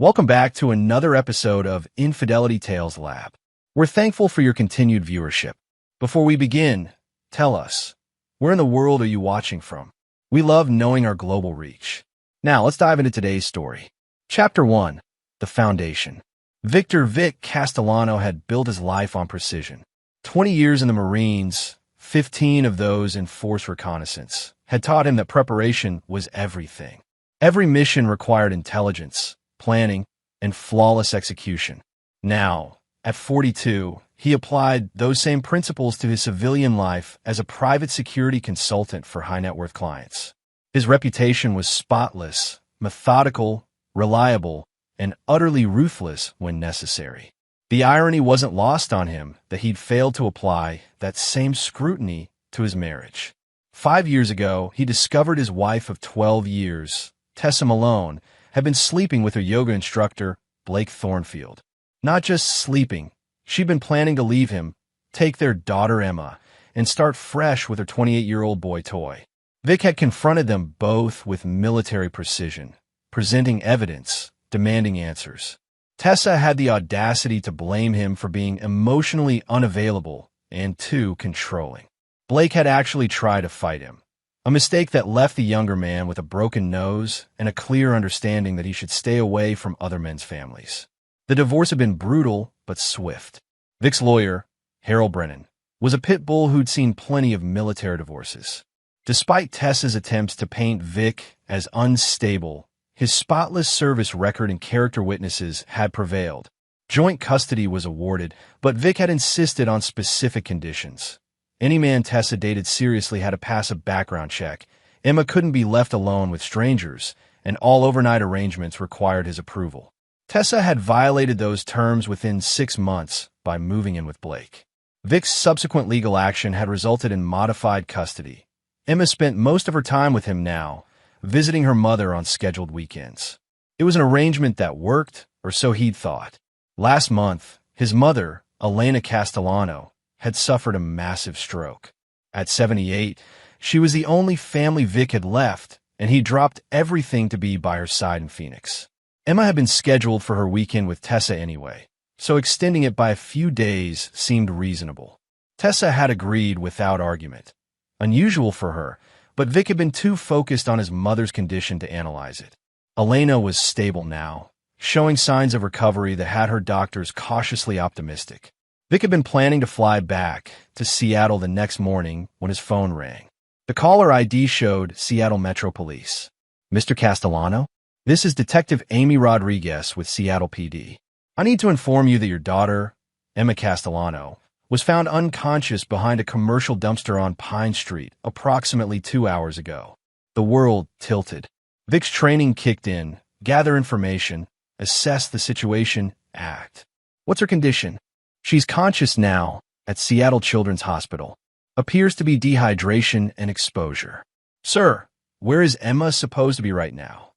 Welcome back to another episode of Infidelity Tales Lab. We're thankful for your continued viewership. Before we begin, tell us, where in the world are you watching from? We love knowing our global reach. Now, let's dive into today's story. Chapter 1. The Foundation. Victor Vic Castellano had built his life on precision. 20 years in the Marines, 15 of those in force reconnaissance, had taught him that preparation was everything. Every mission required intelligence, planning, and flawless execution. Now, at 42, he applied those same principles to his civilian life as a private security consultant for high-net-worth clients. His reputation was spotless, methodical, reliable, and utterly ruthless when necessary. The irony wasn't lost on him that he'd failed to apply that same scrutiny to his marriage. 5 years ago, he discovered his wife of 12 years, Tessa Malone, had been sleeping with her yoga instructor, Blake Thornfield. Not just sleeping, she'd been planning to leave him, take their daughter Emma, and start fresh with her 28-year-old boy toy. Vic had confronted them both with military precision, presenting evidence, demanding answers. Tessa had the audacity to blame him for being emotionally unavailable and too controlling. Blake had actually tried to fight him, a mistake that left the younger man with a broken nose and a clear understanding that he should stay away from other men's families. The divorce had been brutal but swift. Vic's lawyer, Harold Brennan, was a pit bull who'd seen plenty of military divorces. Despite Tessa's attempts to paint Vic as unstable, his spotless service record and character witnesses had prevailed. Joint custody was awarded, but Vic had insisted on specific conditions. Any man Tessa dated seriously had to pass a background check. Emma couldn't be left alone with strangers, and all overnight arrangements required his approval. Tessa had violated those terms within 6 months by moving in with Blake. Vic's subsequent legal action had resulted in modified custody. Emma spent most of her time with him now, visiting her mother on scheduled weekends. It was an arrangement that worked, or so he'd thought. Last month, his mother, Elena Castellano, had suffered a massive stroke. At 78, she was the only family Vic had left, and he dropped everything to be by her side in Phoenix. Emma had been scheduled for her weekend with Tessa anyway, so extending it by a few days seemed reasonable. Tessa had agreed without argument. Unusual for her, but Vic had been too focused on his mother's condition to analyze it. Elena was stable now, showing signs of recovery that had her doctors cautiously optimistic. Vic had been planning to fly back to Seattle the next morning when his phone rang. The caller ID showed Seattle Metro Police. "Mr. Castellano? This is Detective Amy Rodriguez with Seattle PD. I need to inform you that your daughter, Emma Castellano, was found unconscious behind a commercial dumpster on Pine Street approximately 2 hours ago." The world tilted. Vic's training kicked in, gather information, assess the situation, act. "What's her condition?" "She's conscious now at Seattle Children's Hospital. Appears to be dehydration and exposure." "Sir, where is Emma supposed to be right now?"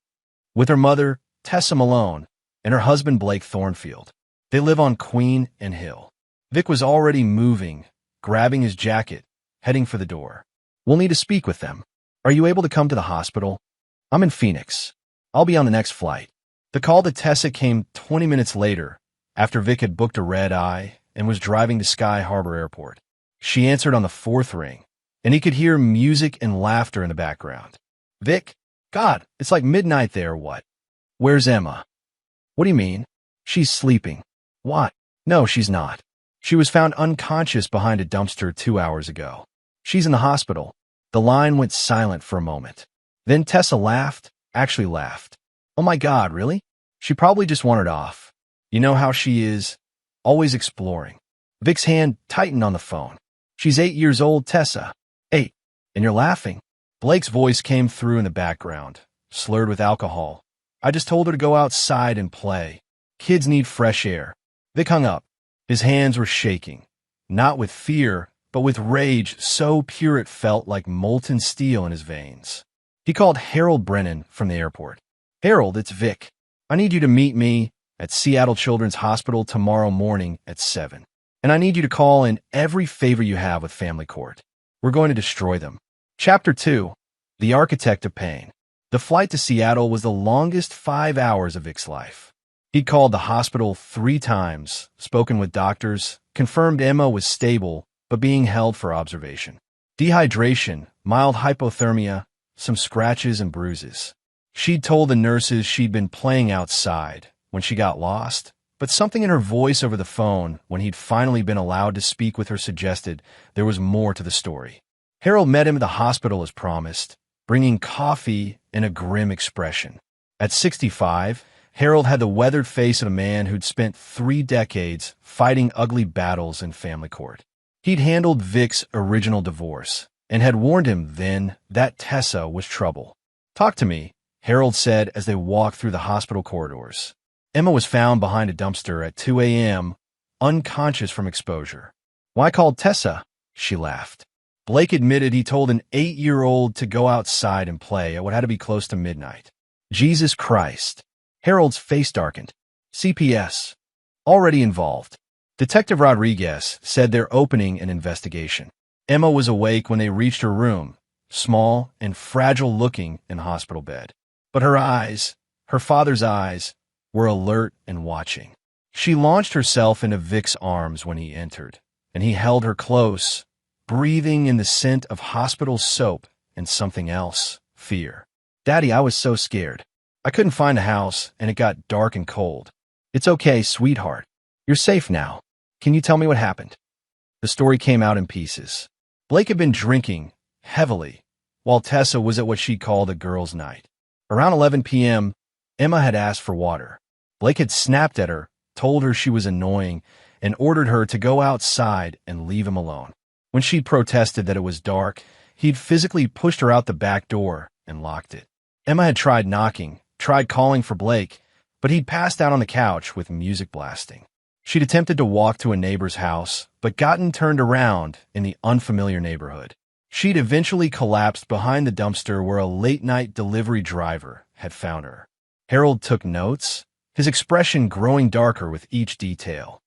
"With her mother, Tessa Malone, and her husband, Blake Thornfield. They live on Queen and Hill." Vic was already moving, grabbing his jacket, heading for the door. "We'll need to speak with them. Are you able to come to the hospital?" "I'm in Phoenix. I'll be on the next flight." The call to Tessa came 20 minutes later, after Vic had booked a red-eye and was driving to Sky Harbor Airport. She answered on the 4th ring, and he could hear music and laughter in the background. "Vic? God, it's like midnight there or what? Where's Emma?" "What do you mean?" "She's sleeping." "What?" "No, she's not. She was found unconscious behind a dumpster 2 hours ago. She's in the hospital." The line went silent for a moment. Then Tessa laughed, actually laughed. "Oh my God, really? She probably just wandered off. You know how she is, always exploring." Vic's hand tightened on the phone. "She's 8 years old, Tessa." "8? And you're laughing?" Blake's voice came through in the background, slurred with alcohol. "I just told her to go outside and play. Kids need fresh air." Vic hung up. His hands were shaking, not with fear, but with rage so pure it felt like molten steel in his veins. He called Harold Brennan from the airport. "Harold, it's Vic. I need you to meet me at Seattle Children's Hospital tomorrow morning at 7. And I need you to call in every favor you have with Family Court. We're going to destroy them." Chapter 2. The Architect of Pain. The flight to Seattle was the longest 5 hours of Vic's life. He'd called the hospital 3 times, spoken with doctors, confirmed Emma was stable, but being held for observation. Dehydration, mild hypothermia, some scratches and bruises. She'd told the nurses she'd been playing outside when she got lost, but something in her voice over the phone when he'd finally been allowed to speak with her suggested there was more to the story. Harold met him at the hospital as promised, bringing coffee and a grim expression. At 65, Harold had the weathered face of a man who'd spent 3 decades fighting ugly battles in family court. He'd handled Vic's original divorce and had warned him then that Tessa was trouble. "Talk to me," Harold said as they walked through the hospital corridors. Emma was found behind a dumpster at 2 a.m., unconscious from exposure. "Why call Tessa?" She laughed. Blake admitted he told an 8-year-old to go outside and play at what had to be close to midnight. Jesus Christ. Harold's face darkened. CPS. Already involved. Detective Rodriguez said they're opening an investigation. Emma was awake when they reached her room, small and fragile-looking in hospital bed. But her eyes, her father's eyes, were alert and watching. She launched herself into Vic's arms when he entered, and he held her close, breathing in the scent of hospital soap and something else, fear. "Daddy, I was so scared. I couldn't find a house, and it got dark and cold." "It's okay, sweetheart. You're safe now. Can you tell me what happened?" The story came out in pieces. Blake had been drinking heavily, while Tessa was at what she called a girls' night. Around 11 p.m., Emma had asked for water. Blake had snapped at her, told her she was annoying, and ordered her to go outside and leave him alone. When she protested that it was dark, he'd physically pushed her out the back door and locked it. Emma had tried knocking, tried calling for Blake, but he'd passed out on the couch with music blasting. She'd attempted to walk to a neighbor's house, but gotten turned around in the unfamiliar neighborhood. She'd eventually collapsed behind the dumpster where a late-night delivery driver had found her. Harold took notes, his expression growing darker with each detail.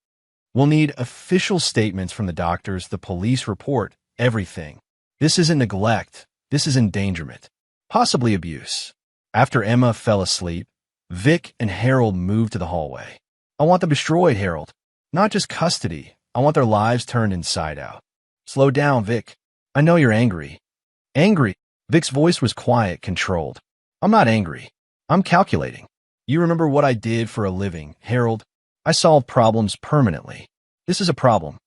"We'll need official statements from the doctors, the police report, everything. This isn't neglect, this is endangerment. Possibly abuse." After Emma fell asleep, Vic and Harold moved to the hallway. "I want them destroyed, Harold. Not just custody. I want their lives turned inside out." "Slow down, Vic. I know you're angry." "Angry?" Vic's voice was quiet, controlled. "I'm not angry. I'm calculating. You remember what I did for a living, Harold? I solve problems permanently. This is a problem."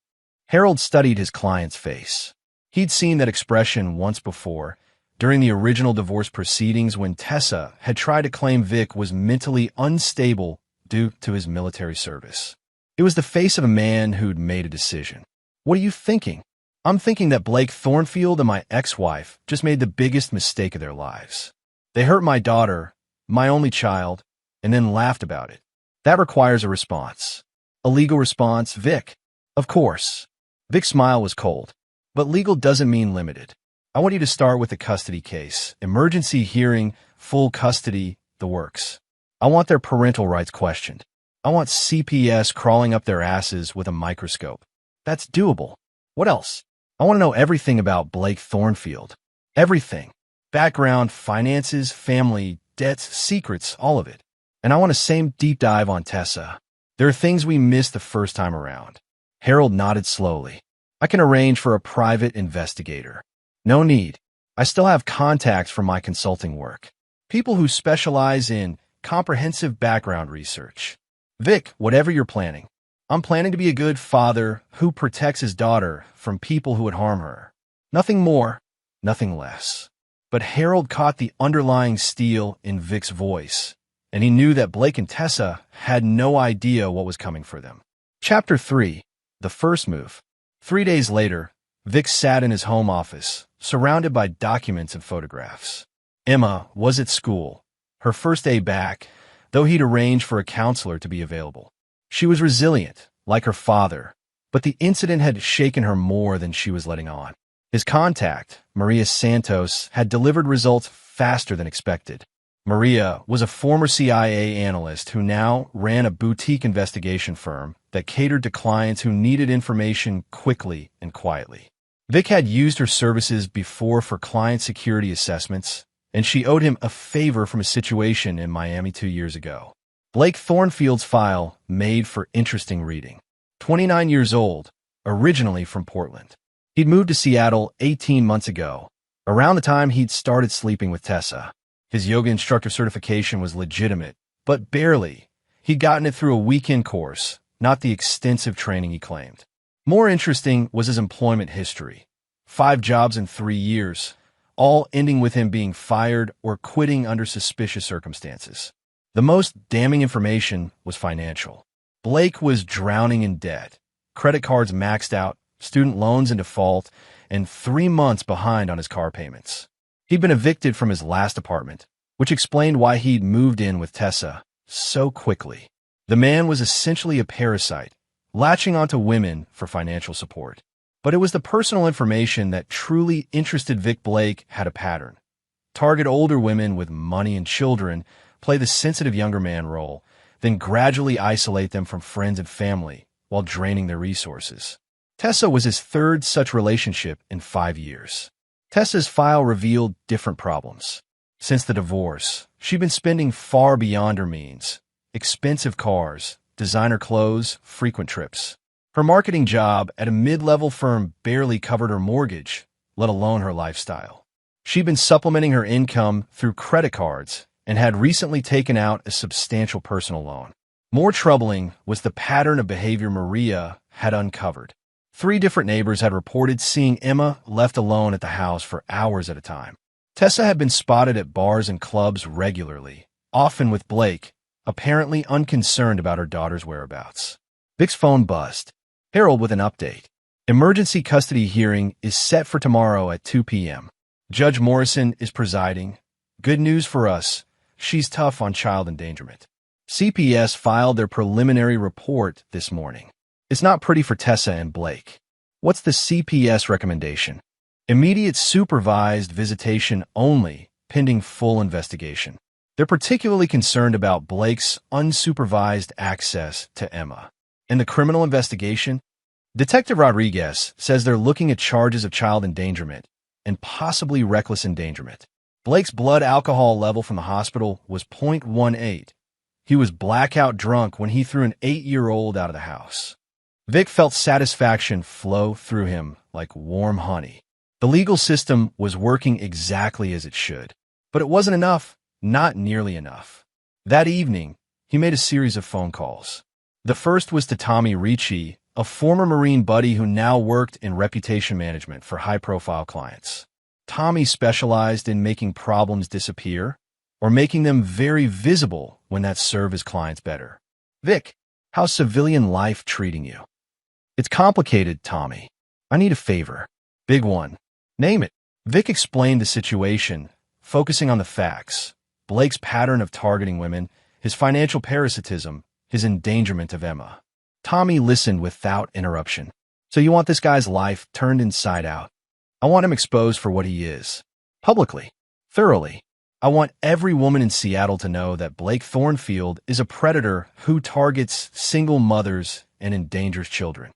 Harold studied his client's face. He'd seen that expression once before, during the original divorce proceedings when Tessa had tried to claim Vic was mentally unstable due to his military service. It was the face of a man who'd made a decision. "What are you thinking?" "I'm thinking that Blake Thornfield and my ex-wife just made the biggest mistake of their lives. They hurt my daughter, my only child, and then laughed about it. That requires a response." "A legal response, Vic?" "Of course." Vic's smile was cold. "But legal doesn't mean limited. I want you to start with the custody case. Emergency hearing, full custody, the works. I want their parental rights questioned. I want CPS crawling up their asses with a microscope." "That's doable. What else?" "I want to know everything about Blake Thornfield. Everything. Background, finances, family, debts, secrets, all of it. And I want a same deep dive on Tessa. There are things we missed the first time around." Harold nodded slowly. "I can arrange for a private investigator." "No need. I still have contacts from my consulting work. People who specialize in comprehensive background research." "Vic, whatever you're planning. I'm planning to be a good father who protects his daughter from people who would harm her. Nothing more, nothing less." But Harold caught the underlying steel in Vic's voice, and he knew that Blake and Tessa had no idea what was coming for them. Chapter 3. The First Move. 3 days later, Vic sat in his home office, surrounded by documents and photographs. Emma was at school, her first day back, though he'd arranged for a counselor to be available. She was resilient, like her father, but the incident had shaken her more than she was letting on. His contact, Maria Santos, had delivered results faster than expected. Maria was a former CIA analyst who now ran a boutique investigation firm that catered to clients who needed information quickly and quietly. Vic had used her services before for client security assessments, and she owed him a favor from a situation in Miami 2 years ago. Blake Thornfield's file made for interesting reading. 29 years old, originally from Portland. He'd moved to Seattle 18 months ago, around the time he'd started sleeping with Tessa. His yoga instructor certification was legitimate, but barely. He'd gotten it through a weekend course, not the extensive training he claimed. More interesting was his employment history. 5 jobs in 3 years, all ending with him being fired or quitting under suspicious circumstances. The most damning information was financial. Blake was drowning in debt, credit cards maxed out, student loans in default, and 3 months behind on his car payments. He'd been evicted from his last apartment, which explained why he'd moved in with Tessa so quickly. The man was essentially a parasite, latching onto women for financial support. But it was the personal information that truly interested Vic. Blake had a pattern. Target older women with money and children, play the sensitive younger man role, then gradually isolate them from friends and family while draining their resources. Tessa was his 3rd such relationship in 5 years. Tessa's file revealed different problems. Since the divorce, she'd been spending far beyond her means. Expensive cars, designer clothes, frequent trips. Her marketing job at a mid-level firm barely covered her mortgage, let alone her lifestyle. She'd been supplementing her income through credit cards and had recently taken out a substantial personal loan. More troubling was the pattern of behavior Maria had uncovered. 3 different neighbors had reported seeing Emma left alone at the house for hours at a time. Tessa had been spotted at bars and clubs regularly, often with Blake, apparently unconcerned about her daughter's whereabouts. Vic's phone buzzed. Harold with an update. Emergency custody hearing is set for tomorrow at 2 p.m. Judge Morrison is presiding. Good news for us. She's tough on child endangerment. CPS filed their preliminary report this morning. It's not pretty for Tessa and Blake. What's the CPS recommendation? Immediate supervised visitation only, pending full investigation. They're particularly concerned about Blake's unsupervised access to Emma. In the criminal investigation, Detective Rodriguez says they're looking at charges of child endangerment and possibly reckless endangerment. Blake's blood alcohol level from the hospital was 0.18. He was blackout drunk when he threw an 8-year-old out of the house. Vic felt satisfaction flow through him like warm honey. The legal system was working exactly as it should. But it wasn't enough, not nearly enough. That evening, he made a series of phone calls. The first was to Tommy Ricci, a former Marine buddy who now worked in reputation management for high-profile clients. Tommy specialized in making problems disappear or making them very visible when that served his clients better. Vic, how's civilian life treating you? It's complicated, Tommy. I need a favor. Big one. Name it. Vic explained the situation, focusing on the facts. Blake's pattern of targeting women, his financial parasitism, his endangerment of Emma. Tommy listened without interruption. So you want this guy's life turned inside out? I want him exposed for what he is. Publicly. Thoroughly. I want every woman in Seattle to know that Blake Thornfield is a predator who targets single mothers and endangers children.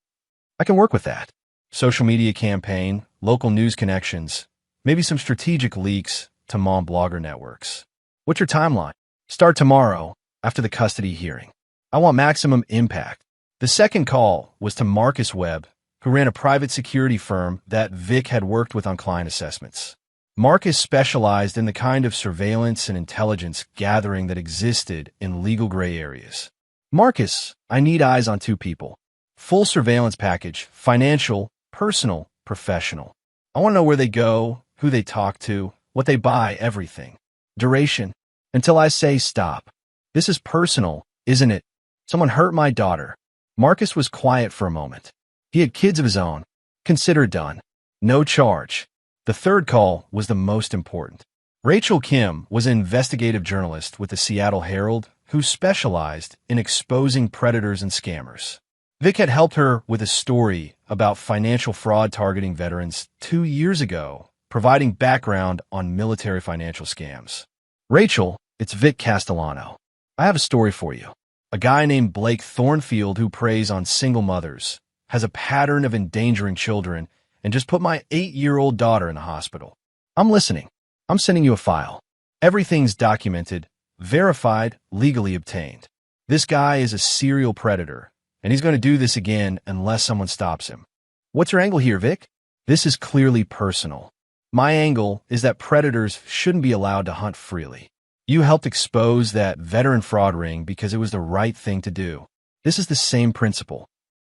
I can work with that. Social media campaign, local news connections, maybe some strategic leaks to mom blogger networks. What's your timeline? Start tomorrow, after the custody hearing. I want maximum impact. The second call was to Marcus Webb, who ran a private security firm that Vic had worked with on client assessments. Marcus specialized in the kind of surveillance and intelligence gathering that existed in legal gray areas. Marcus, I need eyes on 2 people. Full surveillance package, financial, personal, professional. I want to know where they go, who they talk to, what they buy, everything. Duration, until I say stop. This is personal, isn't it? Someone hurt my daughter. Marcus was quiet for a moment. He had kids of his own. Consider done. No charge. The third call was the most important. Rachel Kim was an investigative journalist with the Seattle Herald who specialized in exposing predators and scammers. Vic had helped her with a story about financial fraud targeting veterans 2 years ago, providing background on military financial scams. Rachel, it's Vic Castellano. I have a story for you. A guy named Blake Thornfield who preys on single mothers, has a pattern of endangering children, and just put my 8-year-old daughter in the hospital. I'm listening. I'm sending you a file. Everything's documented, verified, legally obtained. This guy is a serial predator, and he's going to do this again unless someone stops him. What's your angle here, Vic? This is clearly personal. My angle is that predators shouldn't be allowed to hunt freely. You helped expose that veteran fraud ring because it was the right thing to do. This is the same principle.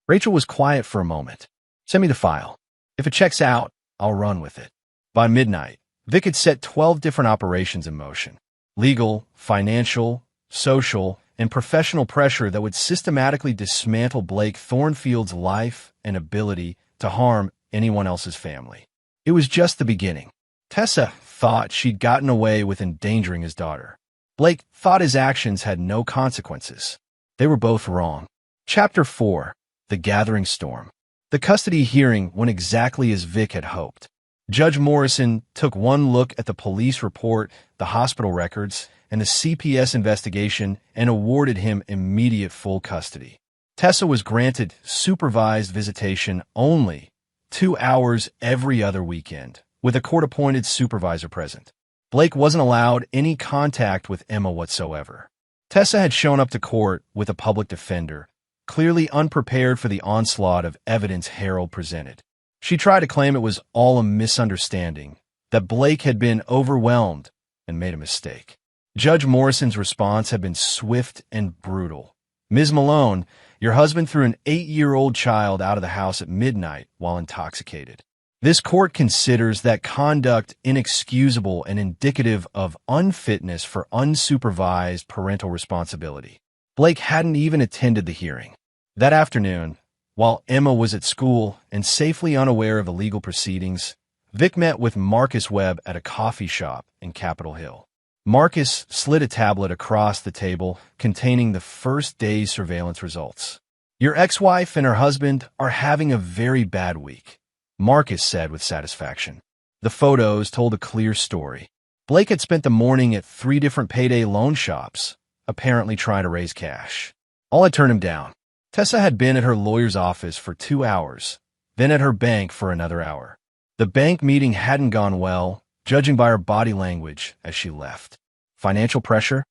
Rachel was quiet for a moment. Send me the file. If it checks out, I'll run with it. By midnight, Vic had set 12 different operations in motion. Legal, financial, social, and professional pressure that would systematically dismantle Blake Thornfield's life and ability to harm anyone else's family. It was just the beginning. Tessa thought she'd gotten away with endangering his daughter. Blake thought his actions had no consequences. They were both wrong. Chapter 4. The Gathering Storm. The custody hearing went exactly as Vic had hoped. Judge Morrison took one look at the police report, the hospital records, and the CPS investigation and awarded him immediate full custody. Tessa was granted supervised visitation only 2 hours every other weekend, with a court-appointed supervisor present. Blake wasn't allowed any contact with Emma whatsoever. Tessa had shown up to court with a public defender, clearly unprepared for the onslaught of evidence Harold presented. She tried to claim it was all a misunderstanding, that Blake had been overwhelmed and made a mistake. Judge Morrison's response had been swift and brutal. Ms. Malone, your husband threw an 8-year-old child out of the house at midnight while intoxicated. This court considers that conduct inexcusable and indicative of unfitness for unsupervised parental responsibility. Blake hadn't even attended the hearing. That afternoon, while Emma was at school and safely unaware of illegal proceedings, Vic met with Marcus Webb at a coffee shop in Capitol Hill. Marcus slid a tablet across the table containing the first day's surveillance results. Your ex-wife and her husband are having a very bad week, Marcus said with satisfaction. The photos told a clear story. Blake had spent the morning at 3 different payday loan shops, apparently trying to raise cash. All had turned him down. Tessa had been at her lawyer's office for 2 hours, then at her bank for another hour. The bank meeting hadn't gone well, judging by her body language as she left. Financial pressure?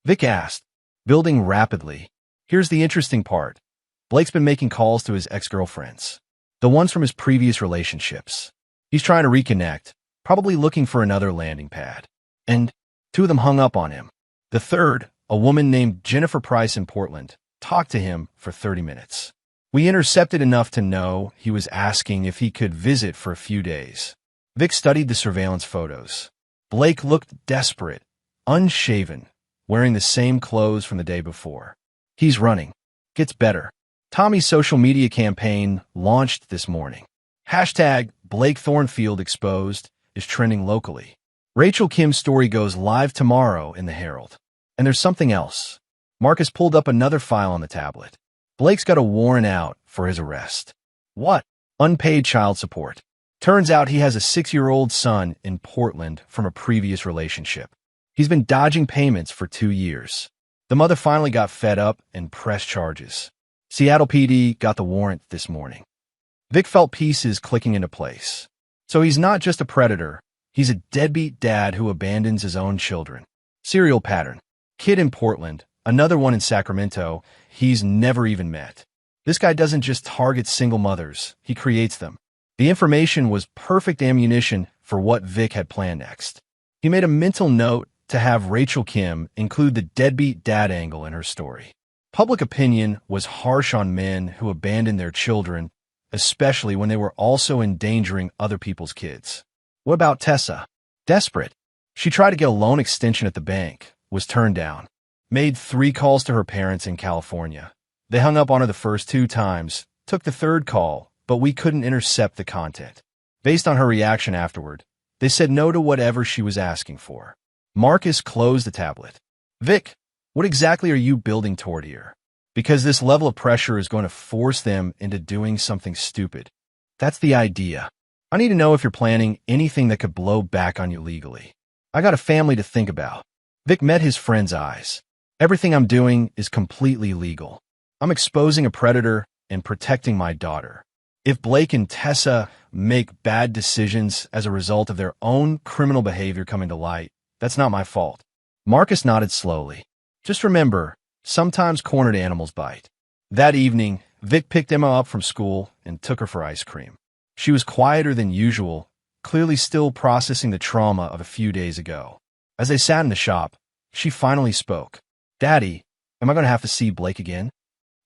Vic asked, building rapidly. Here's the interesting part. Blake's been making calls to his ex-girlfriends, the ones from his previous relationships. He's trying to reconnect, probably looking for another landing pad. And 2 of them hung up on him. The third, a woman named Jennifer Price in Portland, talked to him for 30 minutes. We intercepted enough to know he was asking if he could visit for a few days. Vic studied the surveillance photos. Blake looked desperate, unshaven, wearing the same clothes from the day before. He's running. Gets better. Tommy's social media campaign launched this morning. Hashtag Blake Thornfield Exposed is trending locally. Rachel Kim's story goes live tomorrow in the Herald. And there's something else. Marcus pulled up another file on the tablet. Blake's got a warrant out for his arrest. What? Unpaid child support. Turns out he has a 6-year-old son in Portland from a previous relationship. He's been dodging payments for 2 years. The mother finally got fed up and pressed charges. Seattle PD got the warrant this morning. Vic felt pieces clicking into place. So he's not just a predator. He's a deadbeat dad who abandons his own children. Serial pattern. Kid in Portland, another one in Sacramento, he's never even met. This guy doesn't just target single mothers, he creates them. The information was perfect ammunition for what Vic had planned next. He made a mental note to have Rachel Kim include the deadbeat dad angle in her story. Public opinion was harsh on men who abandoned their children, especially when they were also endangering other people's kids. What about Tessa? Desperate. She tried to get a loan extension at the bank, was turned down. Made 3 calls to her parents in California. They hung up on her the first 2 times, took the 3rd call, but we couldn't intercept the content. Based on her reaction afterward, they said no to whatever she was asking for. Marcus closed the tablet. Vic, what exactly are you building toward here? Because this level of pressure is going to force them into doing something stupid. That's the idea. I need to know if you're planning anything that could blow back on you legally. I got a family to think about. Vic met his friend's eyes. Everything I'm doing is completely legal. I'm exposing a predator and protecting my daughter. If Blake and Tessa make bad decisions as a result of their own criminal behavior coming to light, that's not my fault. Marcus nodded slowly. Just remember, Sometimes cornered animals bite. That evening, Vic picked Emma up from school and took her for ice cream. She was quieter than usual, clearly still processing the trauma of a few days ago. As they sat in the shop, she finally spoke. "Daddy, am I going to have to see Blake again?"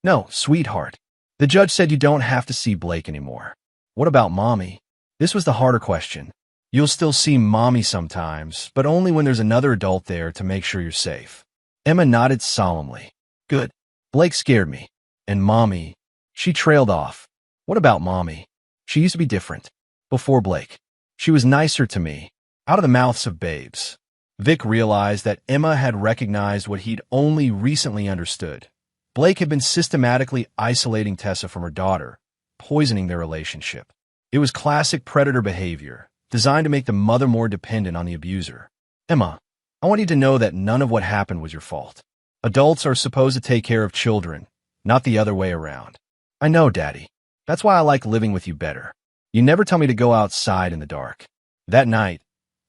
"No, sweetheart. The judge said you don't have to see Blake anymore." "What about Mommy?" This was the harder question. "You'll still see Mommy sometimes, but only when there's another adult there to make sure you're safe." Emma nodded solemnly. "Good. Blake scared me. And Mommy..." She trailed off. "What about Mommy? She used to be different. Before Blake. She was nicer to me." Out of the mouths of babes. Vic realized that Emma had recognized what he'd only recently understood. Blake had been systematically isolating Tessa from her daughter, poisoning their relationship. It was classic predator behavior, designed to make the mother more dependent on the abuser. "Emma, I want you to know that none of what happened was your fault. Adults are supposed to take care of children, not the other way around." "I know, Daddy. That's why I like living with you better. You never tell me to go outside in the dark." That night,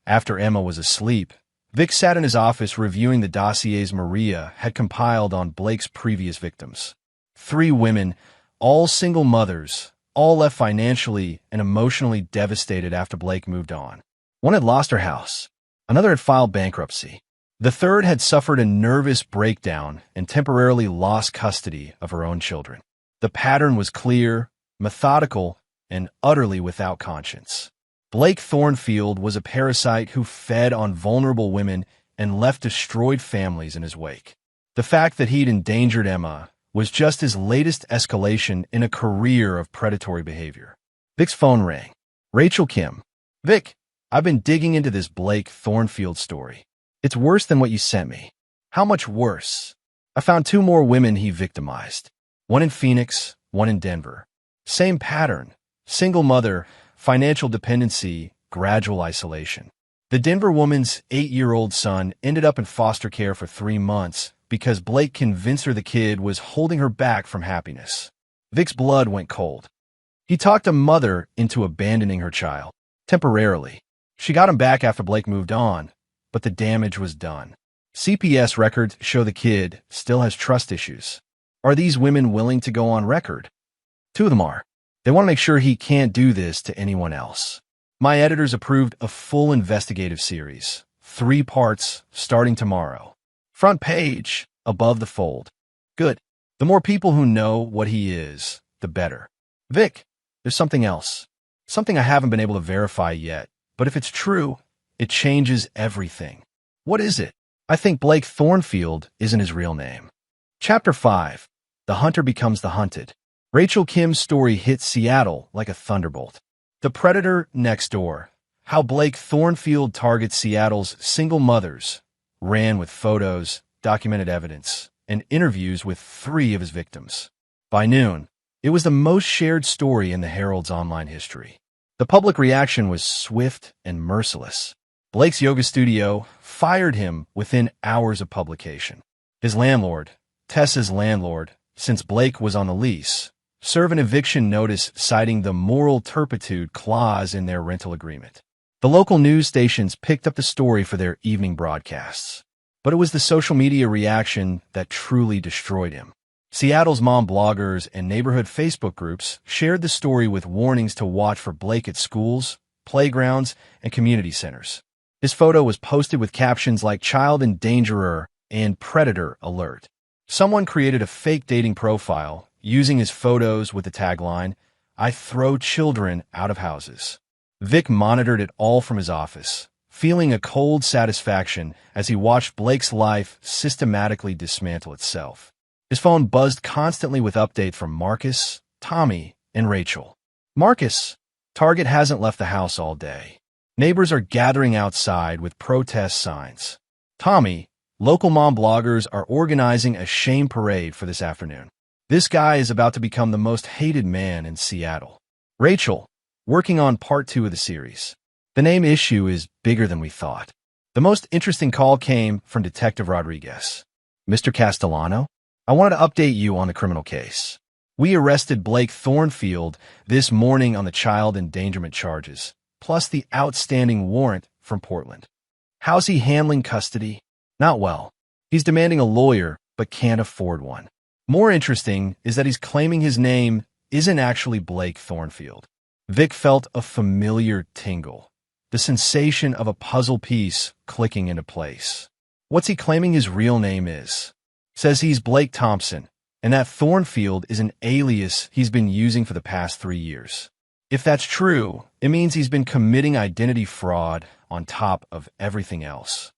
after Emma was asleep, Vic sat in his office reviewing the dossiers Maria had compiled on Blake's previous victims. 3 women, all single mothers, all left financially and emotionally devastated after Blake moved on. One had lost her house. Another had filed bankruptcy. The third had suffered a nervous breakdown and temporarily lost custody of her own children. The pattern was clear, methodical, and utterly without conscience. Blake Thornfield was a parasite who fed on vulnerable women and left destroyed families in his wake. The fact that he'd endangered Emma was just his latest escalation in a career of predatory behavior. Vic's phone rang. "Rachel Kim." "Vic, I've been digging into this Blake Thornfield story. It's worse than what you sent me." "How much worse?" "I found 2 more women he victimized. One in Phoenix, one in Denver. Same pattern. Single mother, financial dependency, gradual isolation. The Denver woman's 8-year-old son ended up in foster care for 3 months because Blake convinced her the kid was holding her back from happiness. Vic's blood went cold. He talked a mother into abandoning her child. Temporarily. She got him back after Blake moved on, but the damage was done. CPS records show the kid still has trust issues. Are these women willing to go on record? 2 of them are. They want to make sure he can't do this to anyone else. My editors approved a full investigative series, 3 parts, starting tomorrow. Front page, above the fold. Good. The more people who know what he is, the better. Vic, there's something else. Something I haven't been able to verify yet, but if it's true, it changes everything. What is it? I think Blake Thornfield isn't his real name. Chapter 5. The Hunter Becomes the Hunted. Rachel Kim's story hit Seattle like a thunderbolt. The Predator Next Door. How Blake Thornfield targets Seattle's single mothers, ran with photos, documented evidence, and interviews with 3 of his victims. By noon, it was the most shared story in the Herald's online history. The public reaction was swift and merciless. Blake's yoga studio fired him within hours of publication. His landlord, Tessa's landlord, since Blake was on the lease, serve an eviction notice citing the moral turpitude clause in their rental agreement. The local news stations picked up the story for their evening broadcasts. But it was the social media reaction that truly destroyed him. Seattle's mom bloggers and neighborhood Facebook groups shared the story with warnings to watch for Blake at schools, playgrounds, and community centers. His photo was posted with captions like "Child Endangerer" and "Predator Alert." Someone created a fake dating profile using his photos with the tagline, "I throw children out of houses." Vic monitored it all from his office, feeling a cold satisfaction as he watched Blake's life systematically dismantle itself. His phone buzzed constantly with updates from Marcus, Tommy, and Rachel. Marcus, Target hasn't left the house all day. Neighbors are gathering outside with protest signs. Tommy, local mom bloggers are organizing a shame parade for this afternoon. This guy is about to become the most hated man in Seattle. Rachel, working on part 2 of the series. The name issue is bigger than we thought. The most interesting call came from Detective Rodriguez. "Mr. Castellano, I wanted to update you on the criminal case. We arrested Blake Thornfield this morning on the child endangerment charges, plus the outstanding warrant from Portland. How's he handling custody? Not well. He's demanding a lawyer, but can't afford one. More interesting is that he's claiming his name isn't actually Blake Thornfield. Vic felt a familiar tingle, the sensation of a puzzle piece clicking into place. What's he claiming his real name is? Says he's Blake Thompson, and that Thornfield is an alias he's been using for the past 3 years. If that's true, it means he's been committing identity fraud on top of everything else.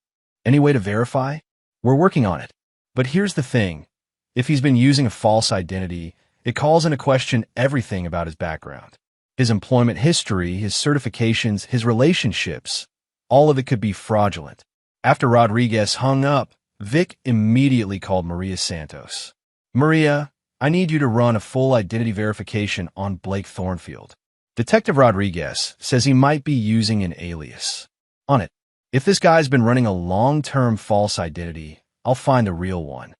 Any way to verify? We're working on it. But here's the thing. If he's been using a false identity, it calls into question everything about his background. His employment history, his certifications, his relationships, all of it could be fraudulent. After Rodriguez hung up, Vic immediately called Maria Santos. Maria, I need you to run a full identity verification on Blake Thornfield. Detective Rodriguez says he might be using an alias. On it. If this guy's been running a long-term false identity, I'll find a real one.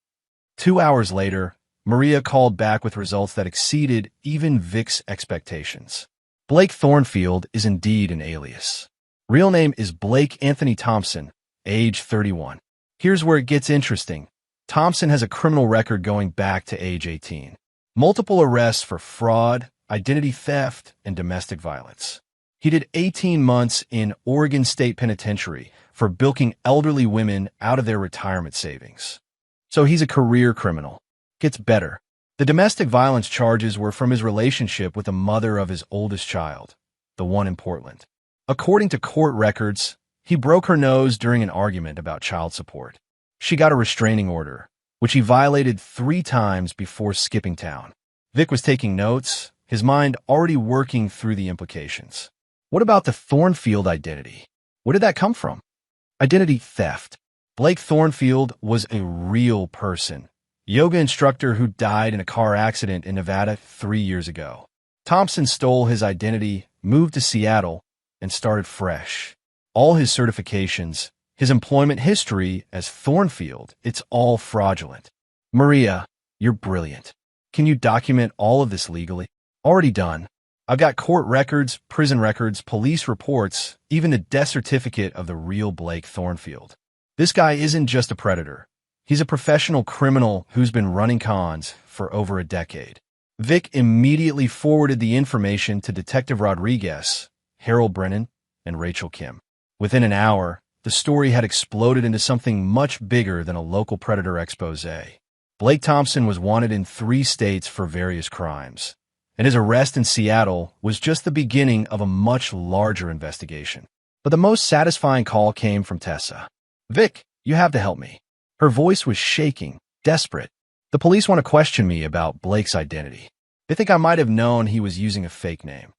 2 hours later, Maria called back with results that exceeded even Vic's expectations. Blake Thornfield is indeed an alias. Real name is Blake Anthony Thompson, age 31. Here's where it gets interesting. Thompson has a criminal record going back to age 18. Multiple arrests for fraud, identity theft, and domestic violence. He did 18 months in Oregon State Penitentiary for bilking elderly women out of their retirement savings. So he's a career criminal. Gets better. The domestic violence charges were from his relationship with the mother of his oldest child, the one in Portland. According to court records, he broke her nose during an argument about child support. She got a restraining order, which he violated 3 times before skipping town. Vic was taking notes, his mind already working through the implications. What about the Thornfield identity? Where did that come from? Identity theft. Blake Thornfield was a real person. Yoga instructor who died in a car accident in Nevada 3 years ago. Thompson stole his identity, moved to Seattle, and started fresh. All his certifications, his employment history as Thornfield, it's all fraudulent. Maria, you're brilliant. Can you document all of this legally? Already done. I've got court records, prison records, police reports, even the death certificate of the real Blake Thornfield. This guy isn't just a predator. He's a professional criminal who's been running cons for over a decade. Vic immediately forwarded the information to Detective Rodriguez, Harold Brennan, and Rachel Kim. Within an hour, the story had exploded into something much bigger than a local predator expose. Blake Thompson was wanted in 3 states for various crimes, and his arrest in Seattle was just the beginning of a much larger investigation. But the most satisfying call came from Tessa. Vic, you have to help me. Her voice was shaking, desperate. The police want to question me about Blake's identity. They think I might have known he was using a fake name.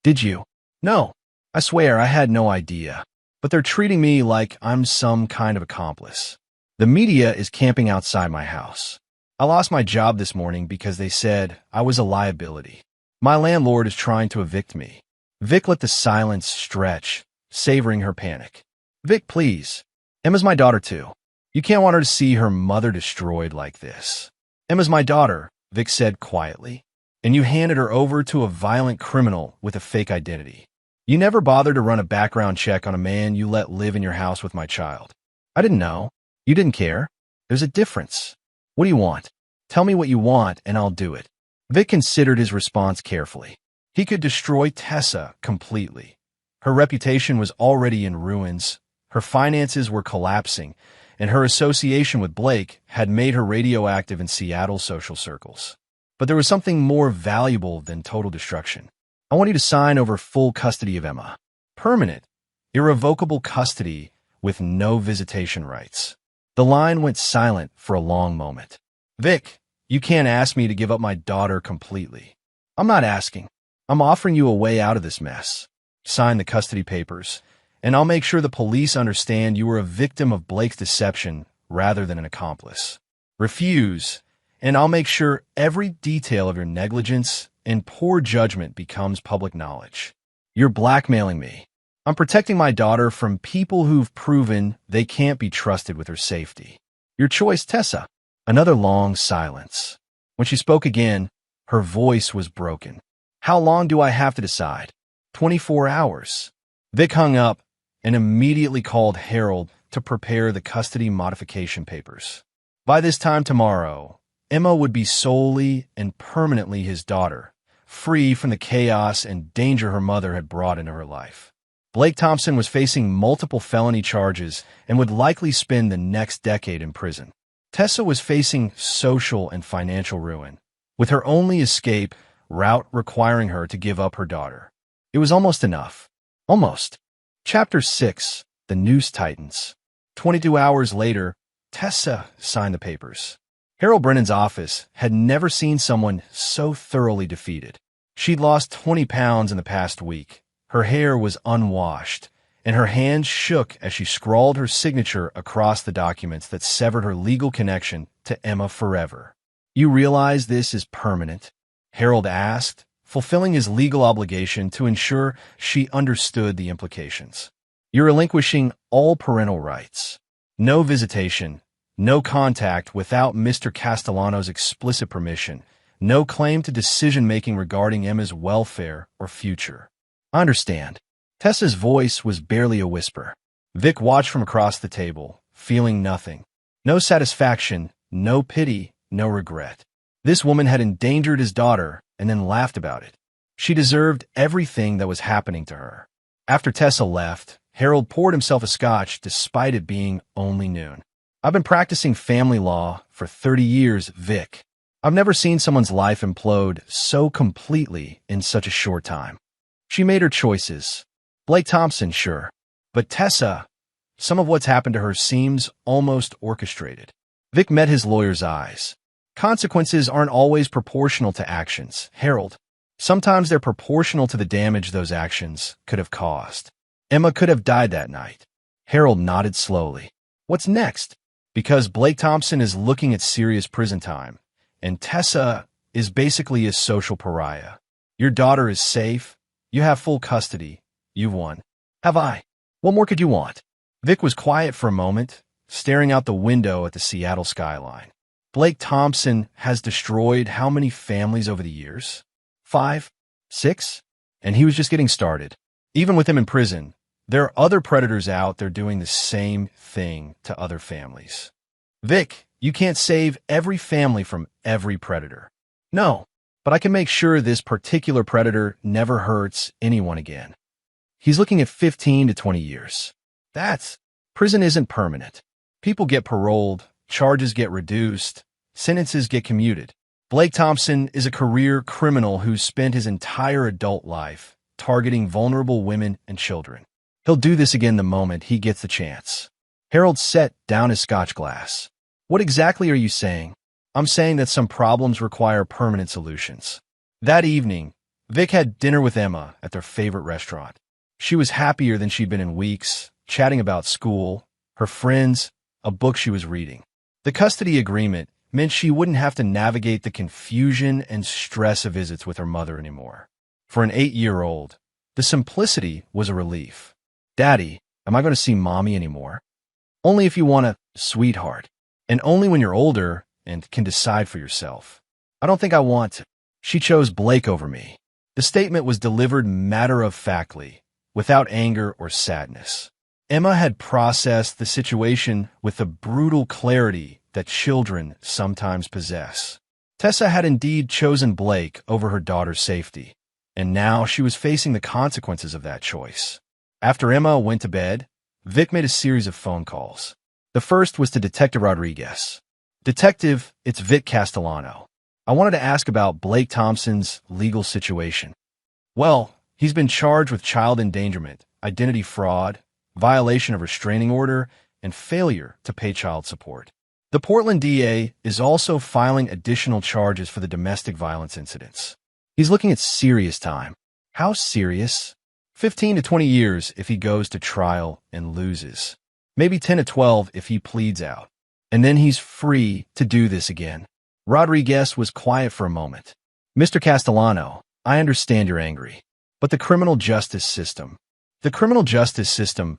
Did you? No. I swear I had no idea. But they're treating me like I'm some kind of accomplice. The media is camping outside my house. I lost my job this morning because they said I was a liability. My landlord is trying to evict me. Vic let the silence stretch, savoring her panic. Vic, please. Emma's my daughter too. You can't want her to see her mother destroyed like this. Emma's my daughter, Vic said quietly, and you handed her over to a violent criminal with a fake identity. You never bothered to run a background check on a man you let live in your house with my child. I didn't know. You didn't care. There's a difference. What do you want? Tell me what you want and I'll do it. Vic considered his response carefully. He could destroy Tessa completely. Her reputation was already in ruins, her finances were collapsing, and her association with Blake had made her radioactive in Seattle social circles. But there was something more valuable than total destruction. I want you to sign over full custody of Emma. Permanent, irrevocable custody with no visitation rights. The line went silent for a long moment. Vic, you can't ask me to give up my daughter completely. I'm not asking. I'm offering you a way out of this mess. Sign the custody papers, and I'll make sure the police understand you were a victim of Blake's deception rather than an accomplice. Refuse, and I'll make sure every detail of your negligence and poor judgment becomes public knowledge. You're blackmailing me. I'm protecting my daughter from people who've proven they can't be trusted with her safety. Your choice, Tessa. Another long silence. When she spoke again, her voice was broken. How long do I have to decide? 24 hours. Vic hung up and immediately called Harold to prepare the custody modification papers. By this time tomorrow, Emma would be solely and permanently his daughter, free from the chaos and danger her mother had brought into her life. Blake Thompson was facing multiple felony charges and would likely spend the next decade in prison. Tessa was facing social and financial ruin, with her only escape route requiring her to give up her daughter. It was almost enough. Almost. Chapter 6. The Noose Tightens. 22 hours later, Tessa signed the papers. Harold Brennan's office had never seen someone so thoroughly defeated. She'd lost 20 pounds in the past week. Her hair was unwashed, and her hands shook as she scrawled her signature across the documents that severed her legal connection to Emma forever. "You realize this is permanent?" Harold asked, fulfilling his legal obligation to ensure she understood the implications. "You're relinquishing all parental rights. No visitation, no contact without Mr. Castellano's explicit permission, no claim to decision-making regarding Emma's welfare or future." "I understand." Tessa's voice was barely a whisper. Vic watched from across the table, feeling nothing. No satisfaction, no pity, no regret. This woman had endangered his daughter and then laughed about it. She deserved everything that was happening to her. After Tessa left, Harold poured himself a scotch despite it being only noon. "I've been practicing family law for 30 years, Vic. I've never seen someone's life implode so completely in such a short time." She made her choices. Blake Thompson, sure. But Tessa, some of what's happened to her seems almost orchestrated. Vic met his lawyer's eyes. "Consequences aren't always proportional to actions, Harold. Sometimes they're proportional to the damage those actions could have caused. Emma could have died that night." Harold nodded slowly. "What's next?" "Because Blake Thompson is looking at serious prison time, and Tessa is basically a social pariah. Your daughter is safe. You have full custody. You've won." "Have I? What more could you want?" Vic was quiet for a moment, staring out the window at the Seattle skyline. "Blake Thompson has destroyed how many families over the years? 5? 6? And he was just getting started. Even with him in prison, there are other predators out there doing the same thing to other families. Vic, you can't save every family from every predator." "No, but I can make sure this particular predator never hurts anyone again." "He's looking at 15 to 20 years. Prison isn't permanent. People get paroled, charges get reduced, sentences get commuted. Blake Thompson is a career criminal who's spent his entire adult life targeting vulnerable women and children. He'll do this again the moment he gets the chance." Harold set down his scotch glass. "What exactly are you saying?" "I'm saying that some problems require permanent solutions." That evening, Vic had dinner with Emma at their favorite restaurant. She was happier than she'd been in weeks, chatting about school, her friends, a book she was reading. The custody agreement meant she wouldn't have to navigate the confusion and stress of visits with her mother anymore. For an 8-year-old, the simplicity was a relief. "Daddy, am I going to see Mommy anymore?" "Only if you want to, sweetheart. And only when you're older and can decide for yourself." "I don't think I want to." She chose Blake over me. The statement was delivered matter-of-factly, without anger or sadness. Emma had processed the situation with the brutal clarity that children sometimes possess. Tessa had indeed chosen Blake over her daughter's safety, and now she was facing the consequences of that choice. After Emma went to bed, Vic made a series of phone calls. The first was to Detective Rodriguez. "Detective, it's Vic Castellano. I wanted to ask about Blake Thompson's legal situation." "Well, he's been charged with child endangerment, identity fraud, violation of restraining order, and failure to pay child support. The Portland DA is also filing additional charges for the domestic violence incidents. He's looking at serious time." "How serious?" 15 to 20 years if he goes to trial and loses. Maybe 10 to 12 if he pleads out. And then he's free to do this again. Rodriguez was quiet for a moment. "Mr. Castellano, I understand you're angry, but the criminal justice system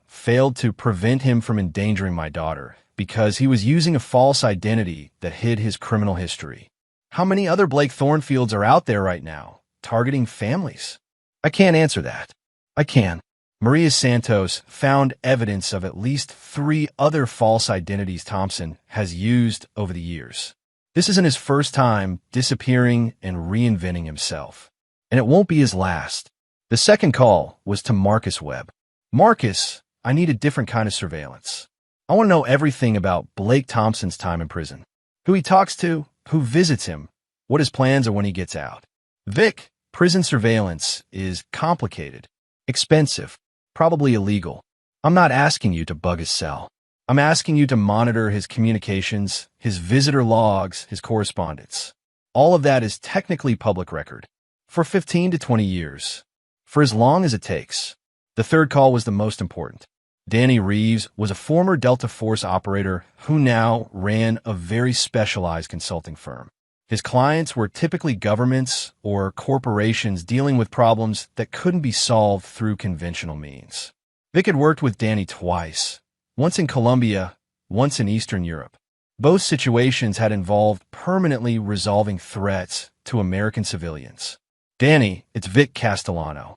failed to prevent him from endangering my daughter because he was using a false identity that hid his criminal history. How many other Blake Thornfields are out there right now, targeting families?" "I can't answer that." "I can. Maria Santos found evidence of at least 3 other false identities Thompson has used over the years. This isn't his first time disappearing and reinventing himself, and it won't be his last. The second call was to Marcus Webb. Marcus, I need a different kind of surveillance. I want to know everything about Blake Thompson's time in prison. Who he talks to, who visits him, what his plans are when he gets out. Vic, prison surveillance is complicated, expensive, probably illegal. I'm not asking you to bug his cell. I'm asking you to monitor his communications, his visitor logs, his correspondence. All of that is technically public record. For 15 to 20 years. For as long as it takes. The third call was the most important. Danny Reeves was a former Delta Force operator who now ran a very specialized consulting firm. His clients were typically governments or corporations dealing with problems that couldn't be solved through conventional means. Vic had worked with Danny twice, once in Colombia, once in Eastern Europe. Both situations had involved permanently resolving threats to American civilians. Danny, it's Vic Castellano.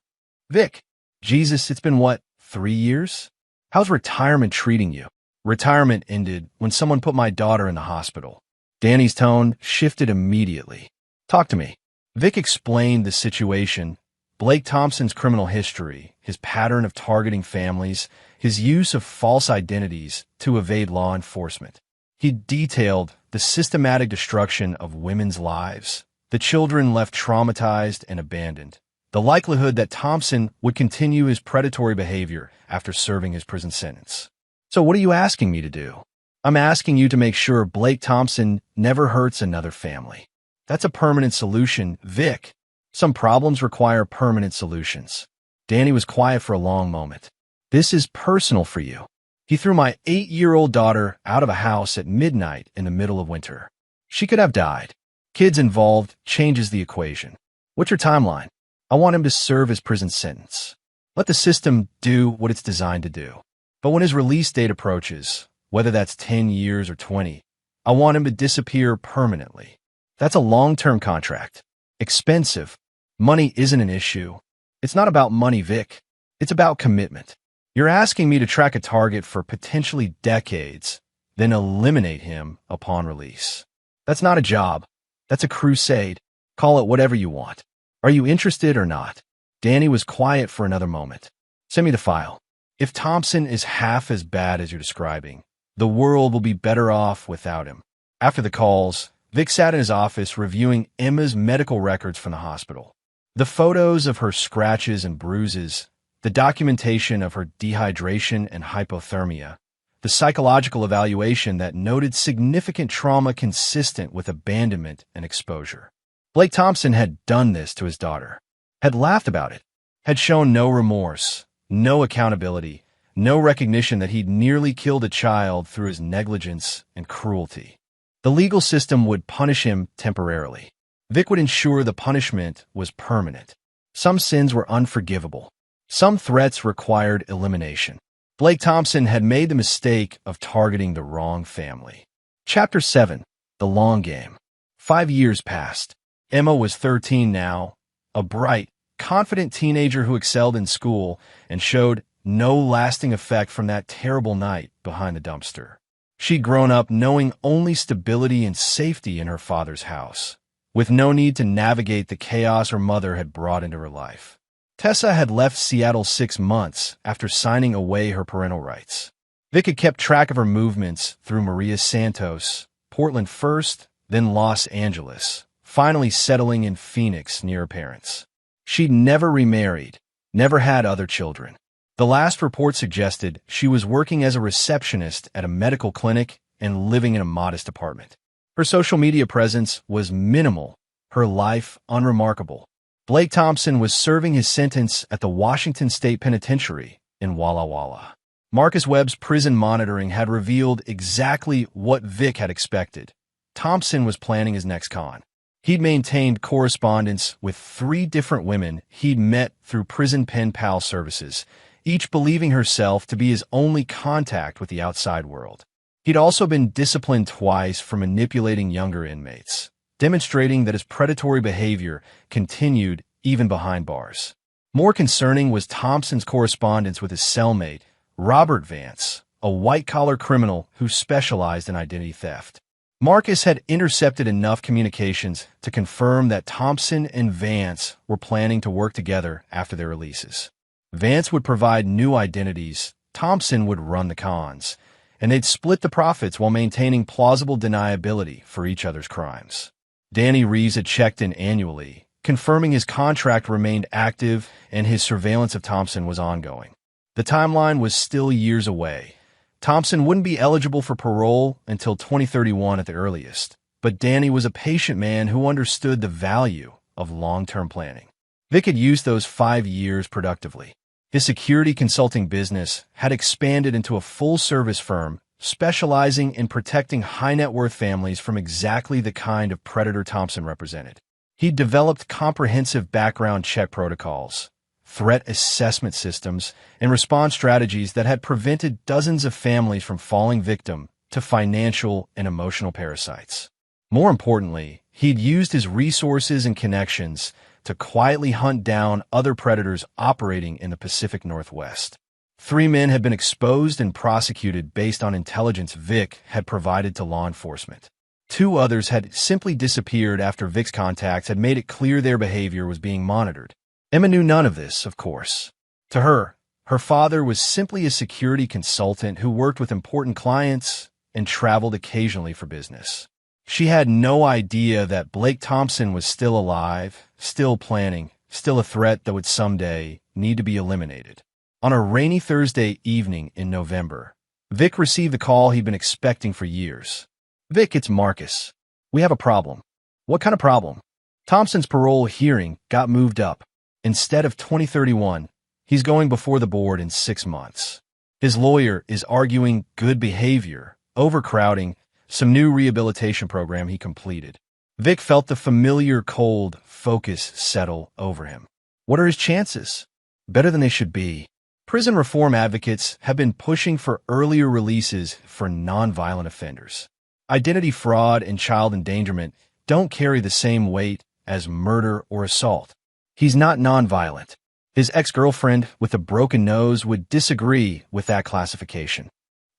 Vic, Jesus, it's been what, 3 years? How's retirement treating you? Retirement ended when someone put my daughter in the hospital. Danny's tone shifted immediately. Talk to me. Vic explained the situation, Blake Thompson's criminal history, his pattern of targeting families, his use of false identities to evade law enforcement. He detailed the systematic destruction of women's lives, the children left traumatized and abandoned, the likelihood that Thompson would continue his predatory behavior after serving his prison sentence. So what are you asking me to do? I'm asking you to make sure Blake Thompson never hurts another family. That's a permanent solution, Vic. Some problems require permanent solutions. Danny was quiet for a long moment. This is personal for you. He threw my 8-year-old daughter out of a house at midnight in the middle of winter. She could have died. Kids involved changes the equation. What's your timeline? I want him to serve his prison sentence. Let the system do what it's designed to do. But when his release date approaches, whether that's 10 years or 20, I want him to disappear permanently. That's a long-term contract. Expensive. Money isn't an issue. It's not about money, Vic. It's about commitment. You're asking me to track a target for potentially decades, then eliminate him upon release. That's not a job. That's a crusade. Call it whatever you want. Are you interested or not? Danny was quiet for another moment. Send me the file. If Thompson is half as bad as you're describing, the world will be better off without him. After the calls, Vic sat in his office reviewing Emma's medical records from the hospital. The photos of her scratches and bruises, the documentation of her dehydration and hypothermia, the psychological evaluation that noted significant trauma consistent with abandonment and exposure. Blake Thompson had done this to his daughter, had laughed about it, had shown no remorse, no accountability, no recognition that he'd nearly killed a child through his negligence and cruelty. The legal system would punish him temporarily. Vic would ensure the punishment was permanent. Some sins were unforgivable. Some threats required elimination. Blake Thompson had made the mistake of targeting the wrong family. Chapter 7. The Long Game. 5 years passed. Emma was 13 now, a bright, confident teenager who excelled in school and showed no lasting effect from that terrible night behind the dumpster. She'd grown up knowing only stability and safety in her father's house, with no need to navigate the chaos her mother had brought into her life. Tessa had left Seattle 6 months after signing away her parental rights. Vic had kept track of her movements through Maria Santos, Portland first, then Los Angeles, finally settling in Phoenix near her parents. She'd never remarried, never had other children. The last report suggested she was working as a receptionist at a medical clinic and living in a modest apartment. Her social media presence was minimal, her life unremarkable. Blake Thompson was serving his sentence at the Washington State Penitentiary in Walla Walla. Marcus Webb's prison monitoring had revealed exactly what Vic had expected. Thompson was planning his next con. He'd maintained correspondence with 3 different women he'd met through prison pen pal services, each believing herself to be his only contact with the outside world. He'd also been disciplined twice for manipulating younger inmates, demonstrating that his predatory behavior continued even behind bars. More concerning was Thompson's correspondence with his cellmate, Robert Vance, a white-collar criminal who specialized in identity theft. Marcus had intercepted enough communications to confirm that Thompson and Vance were planning to work together after their releases. Vance would provide new identities, Thompson would run the cons, and they'd split the profits while maintaining plausible deniability for each other's crimes. Danny Reeves had checked in annually, confirming his contract remained active and his surveillance of Thompson was ongoing. The timeline was still years away. Thompson wouldn't be eligible for parole until 2031 at the earliest, but Danny was a patient man who understood the value of long-term planning. Vic had used those 5 years productively. His security consulting business had expanded into a full-service firm specializing in protecting high-net-worth families from exactly the kind of predator Thompson represented. He'd developed comprehensive background check protocols, threat assessment systems, and response strategies that had prevented dozens of families from falling victim to financial and emotional parasites. More importantly, he'd used his resources and connections to quietly hunt down other predators operating in the Pacific Northwest. 3 men had been exposed and prosecuted based on intelligence Vic had provided to law enforcement. 2 others had simply disappeared after Vic's contacts had made it clear their behavior was being monitored. Emma knew none of this, of course. To her, her father was simply a security consultant who worked with important clients and traveled occasionally for business. She had no idea that Blake Thompson was still alive, still planning, still a threat that would someday need to be eliminated. On a rainy Thursday evening in November, Vic received the call he'd been expecting for years. "Vic, it's Marcus. We have a problem." "What kind of problem?" "Thompson's parole hearing got moved up. Instead of 2031, he's going before the board in 6 months. His lawyer is arguing good behavior, overcrowding, some new rehabilitation program he completed." Vic felt the familiar cold focus settle over him. What are his chances? Better than they should be. Prison reform advocates have been pushing for earlier releases for nonviolent offenders. Identity fraud and child endangerment don't carry the same weight as murder or assault. He's not nonviolent. His ex-girlfriend with a broken nose would disagree with that classification.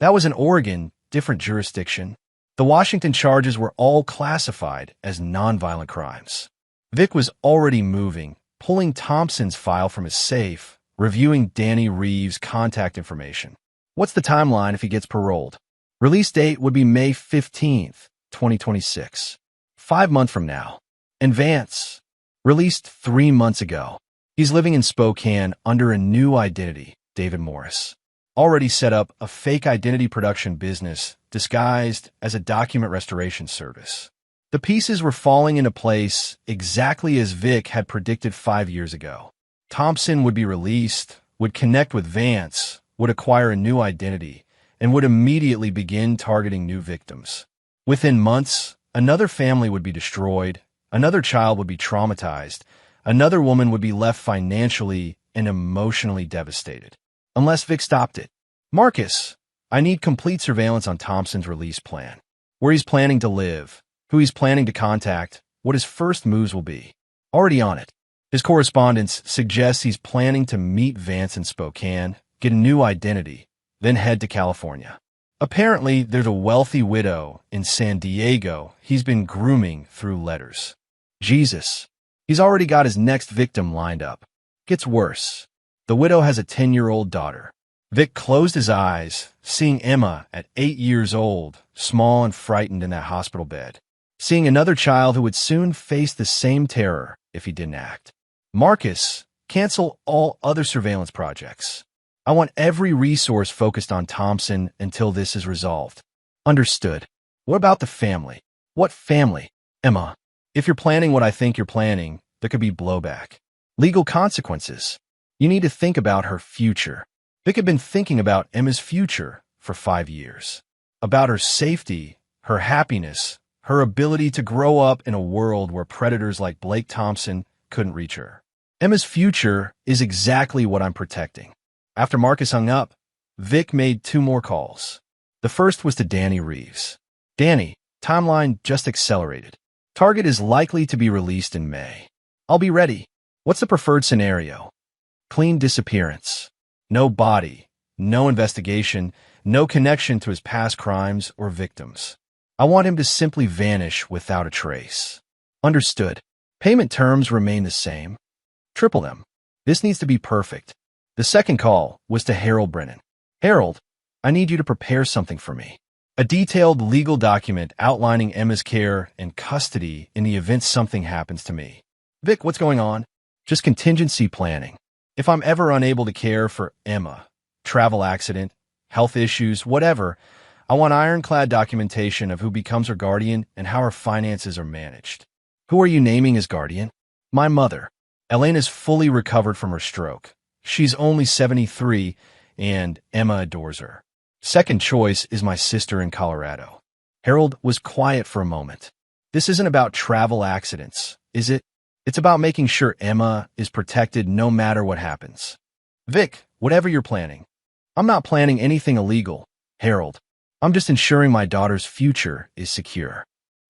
That was in Oregon, different jurisdiction. The Washington charges were all classified as nonviolent crimes. Vic was already moving, pulling Thompson's file from his safe, reviewing Danny Reeves' contact information. What's the timeline if he gets paroled? Release date would be May 15th, 2026. 5 months from now. And Vance, released 3 months ago. He's living in Spokane under a new identity, David Morris. Already set up a fake identity production business disguised as a document restoration service. The pieces were falling into place exactly as Vic had predicted 5 years ago. Thompson would be released, would connect with Vance, would acquire a new identity, and would immediately begin targeting new victims. Within months, another family would be destroyed, another child would be traumatized, another woman would be left financially and emotionally devastated. Unless Vic stopped it. "Marcus, I need complete surveillance on Thompson's release plan. Where he's planning to live, who he's planning to contact, what his first moves will be." Already on it. His correspondence suggests he's planning to meet Vance in Spokane, get a new identity, then head to California. Apparently, there's a wealthy widow in San Diego he's been grooming through letters. Jesus. He's already got his next victim lined up. Gets worse. The widow has a 10-year-old daughter. Vic closed his eyes, seeing Emma at 8 years old, small and frightened in that hospital bed. Seeing another child who would soon face the same terror if he didn't act. "Marcus, cancel all other surveillance projects. I want every resource focused on Thompson until this is resolved." "Understood. What about the family?" "What family?" "Emma. If you're planning what I think you're planning, there could be blowback. Legal consequences. You need to think about her future." Vic had been thinking about Emma's future for 5 years. About her safety, her happiness, her ability to grow up in a world where predators like Blake Thompson couldn't reach her. Emma's future is exactly what I'm protecting. After Marcus hung up, Vic made 2 more calls. The first was to Danny Reeves. "Danny, timeline just accelerated. Target is likely to be released in May. I'll be ready. What's the preferred scenario?" Clean disappearance. No body, no investigation, no connection to his past crimes or victims. I want him to simply vanish without a trace. Understood. Payment terms remain the same. Triple them. This needs to be perfect. The second call was to Harold Brennan. Harold, I need you to prepare something for me. A detailed legal document outlining Emma's care and custody in the event something happens to me. Vic, what's going on? Just contingency planning. If I'm ever unable to care for Emma, travel accident, health issues, whatever, I want ironclad documentation of who becomes her guardian and how her finances are managed. Who are you naming as guardian? My mother. Elena's fully recovered from her stroke. She's only 73, and Emma adores her. Second choice is my sister in Colorado. Harold was quiet for a moment. This isn't about travel accidents, is it? It's about making sure Emma is protected no matter what happens. Vic, whatever you're planning. I'm not planning anything illegal, Harold. I'm just ensuring my daughter's future is secure.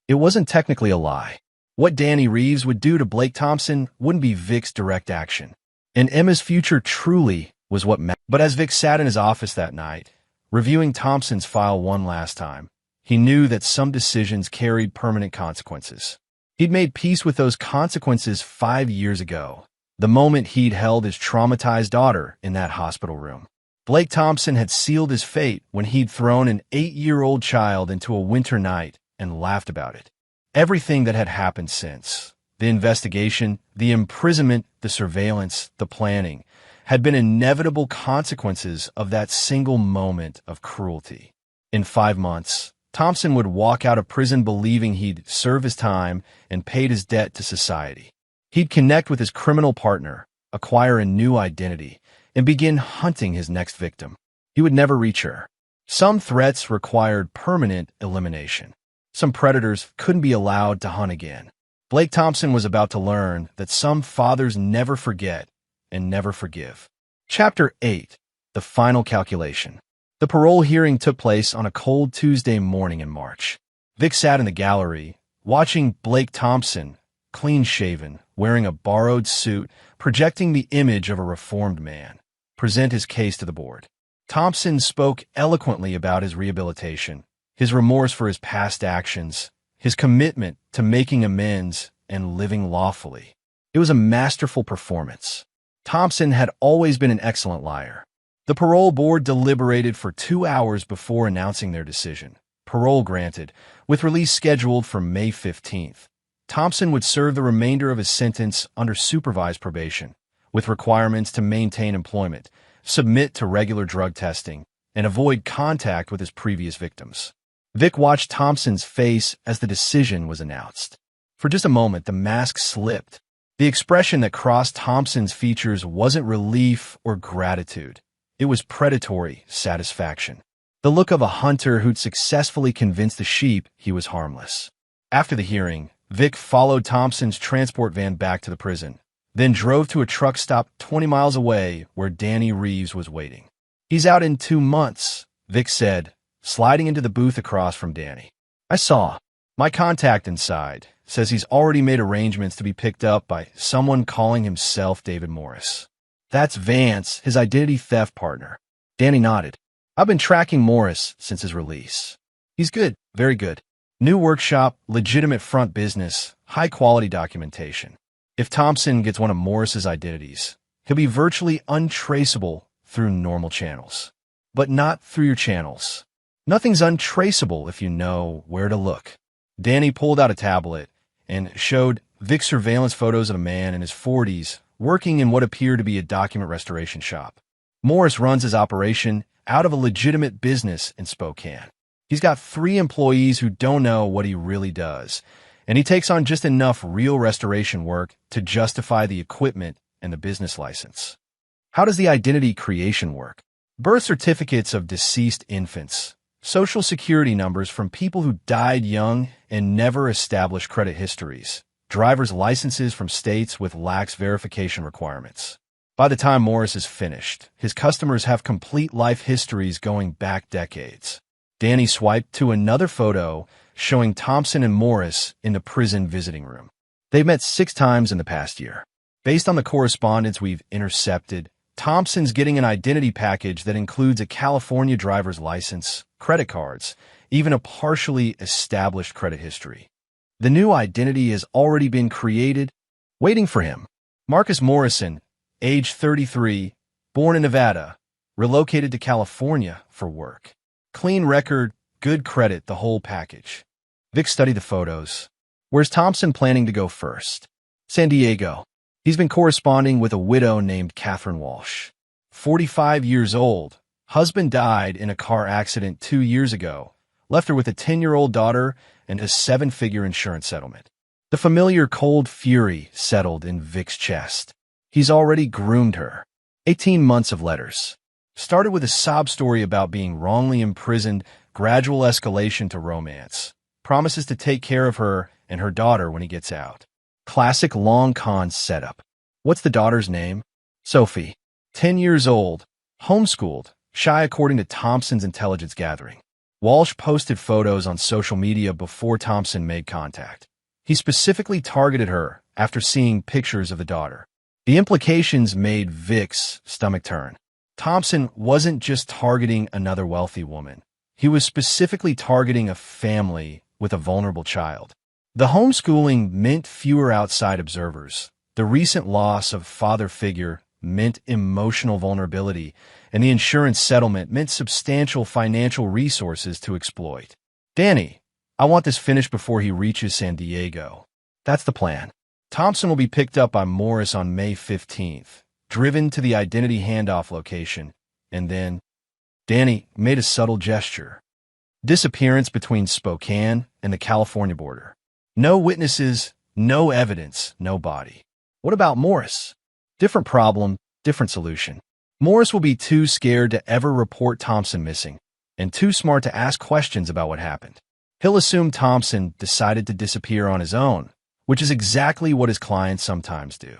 It wasn't technically a lie. What Danny Reeves would do to Blake Thompson wouldn't be Vic's direct action. And Emma's future truly was what mattered. But as Vic sat in his office that night, reviewing Thompson's file one last time, he knew that some decisions carried permanent consequences. He'd made peace with those consequences 5 years ago, the moment he'd held his traumatized daughter in that hospital room. Blake Thompson had sealed his fate when he'd thrown an 8-year-old child into a winter night and laughed about it. Everything that had happened since, the investigation, the imprisonment, the surveillance, the planning, had been inevitable consequences of that single moment of cruelty. In 5 months, Thompson would walk out of prison believing he'd served his time and paid his debt to society. He'd connect with his criminal partner, acquire a new identity, and begin hunting his next victim. He would never reach her. Some threats required permanent elimination. Some predators couldn't be allowed to hunt again. Blake Thompson was about to learn that some fathers never forget and never forgive. Chapter 8. The Final Calculation. The parole hearing took place on a cold Tuesday morning in March. Vic sat in the gallery, watching Blake Thompson, clean-shaven, wearing a borrowed suit, projecting the image of a reformed man, present his case to the board. Thompson spoke eloquently about his rehabilitation, his remorse for his past actions, his commitment to making amends and living lawfully. It was a masterful performance. Thompson had always been an excellent liar. The parole board deliberated for 2 hours before announcing their decision. Parole granted, with release scheduled for May 15th. Thompson would serve the remainder of his sentence under supervised probation, with requirements to maintain employment, submit to regular drug testing, and avoid contact with his previous victims. Vic watched Thompson's face as the decision was announced. For just a moment, the mask slipped. The expression that crossed Thompson's features wasn't relief or gratitude. It was predatory satisfaction. The look of a hunter who'd successfully convinced the sheep he was harmless. After the hearing, Vic followed Thompson's transport van back to the prison, then drove to a truck stop 20 miles away where Danny Reeves was waiting. He's out in 2 months, Vic said, sliding into the booth across from Danny. I saw. My contact inside says he's already made arrangements to be picked up by someone calling himself David Morris. That's Vance, his identity theft partner. Danny nodded. I've been tracking Morris since his release. He's good, very good. New workshop, legitimate front business, high-quality documentation. If Thompson gets one of Morris's identities, he'll be virtually untraceable through normal channels. But not through your channels. Nothing's untraceable if you know where to look. Danny pulled out a tablet and showed Vic surveillance photos of a man in his 40s working in what appeared to be a document restoration shop. Morris runs his operation out of a legitimate business in Spokane. He's got 3 employees who don't know what he really does, and he takes on just enough real restoration work to justify the equipment and the business license. How does the identity creation work? Birth certificates of deceased infants, Social Security numbers from people who died young and never established credit histories, driver's licenses from states with lax verification requirements. By the time Morris is finished, his customers have complete life histories going back decades. Danny swiped to another photo showing Thompson and Morris in the prison visiting room. They've met 6 times in the past year. Based on the correspondence we've intercepted, Thompson's getting an identity package that includes a California driver's license, credit cards, even a partially established credit history. The new identity has already been created, waiting for him. Marcus Morrison, age 33, born in Nevada, relocated to California for work. Clean record, good credit, the whole package. Vic studied the photos. Where's Thompson planning to go first? San Diego. He's been corresponding with a widow named Catherine Walsh. 45 years old. Husband died in a car accident 2 years ago. Left her with a 10-year-old daughter and a 7-figure insurance settlement. The familiar cold fury settled in Vic's chest. He's already groomed her. 18 months of letters. Started with a sob story about being wrongly imprisoned, gradual escalation to romance. Promises to take care of her and her daughter when he gets out. Classic long con setup. What's the daughter's name? Sophie. 10 years old. Homeschooled. Shy according to Thompson's intelligence gathering. Walsh posted photos on social media before Thompson made contact. He specifically targeted her after seeing pictures of the daughter. The implications made Vic's stomach turn. Thompson wasn't just targeting another wealthy woman. He was specifically targeting a family with a vulnerable child. The homeschooling meant fewer outside observers. The recent loss of father figure meant emotional vulnerability, and the insurance settlement meant substantial financial resources to exploit. Danny, I want this finished before he reaches San Diego. That's the plan. Thompson will be picked up by Morris on May 15th, driven to the identity handoff location, and then Danny made a subtle gesture. Disappearance between Spokane and the California border. No witnesses, no evidence, no body. What about Morris? Different problem, different solution. Morris will be too scared to ever report Thompson missing, and too smart to ask questions about what happened. He'll assume Thompson decided to disappear on his own, which is exactly what his clients sometimes do.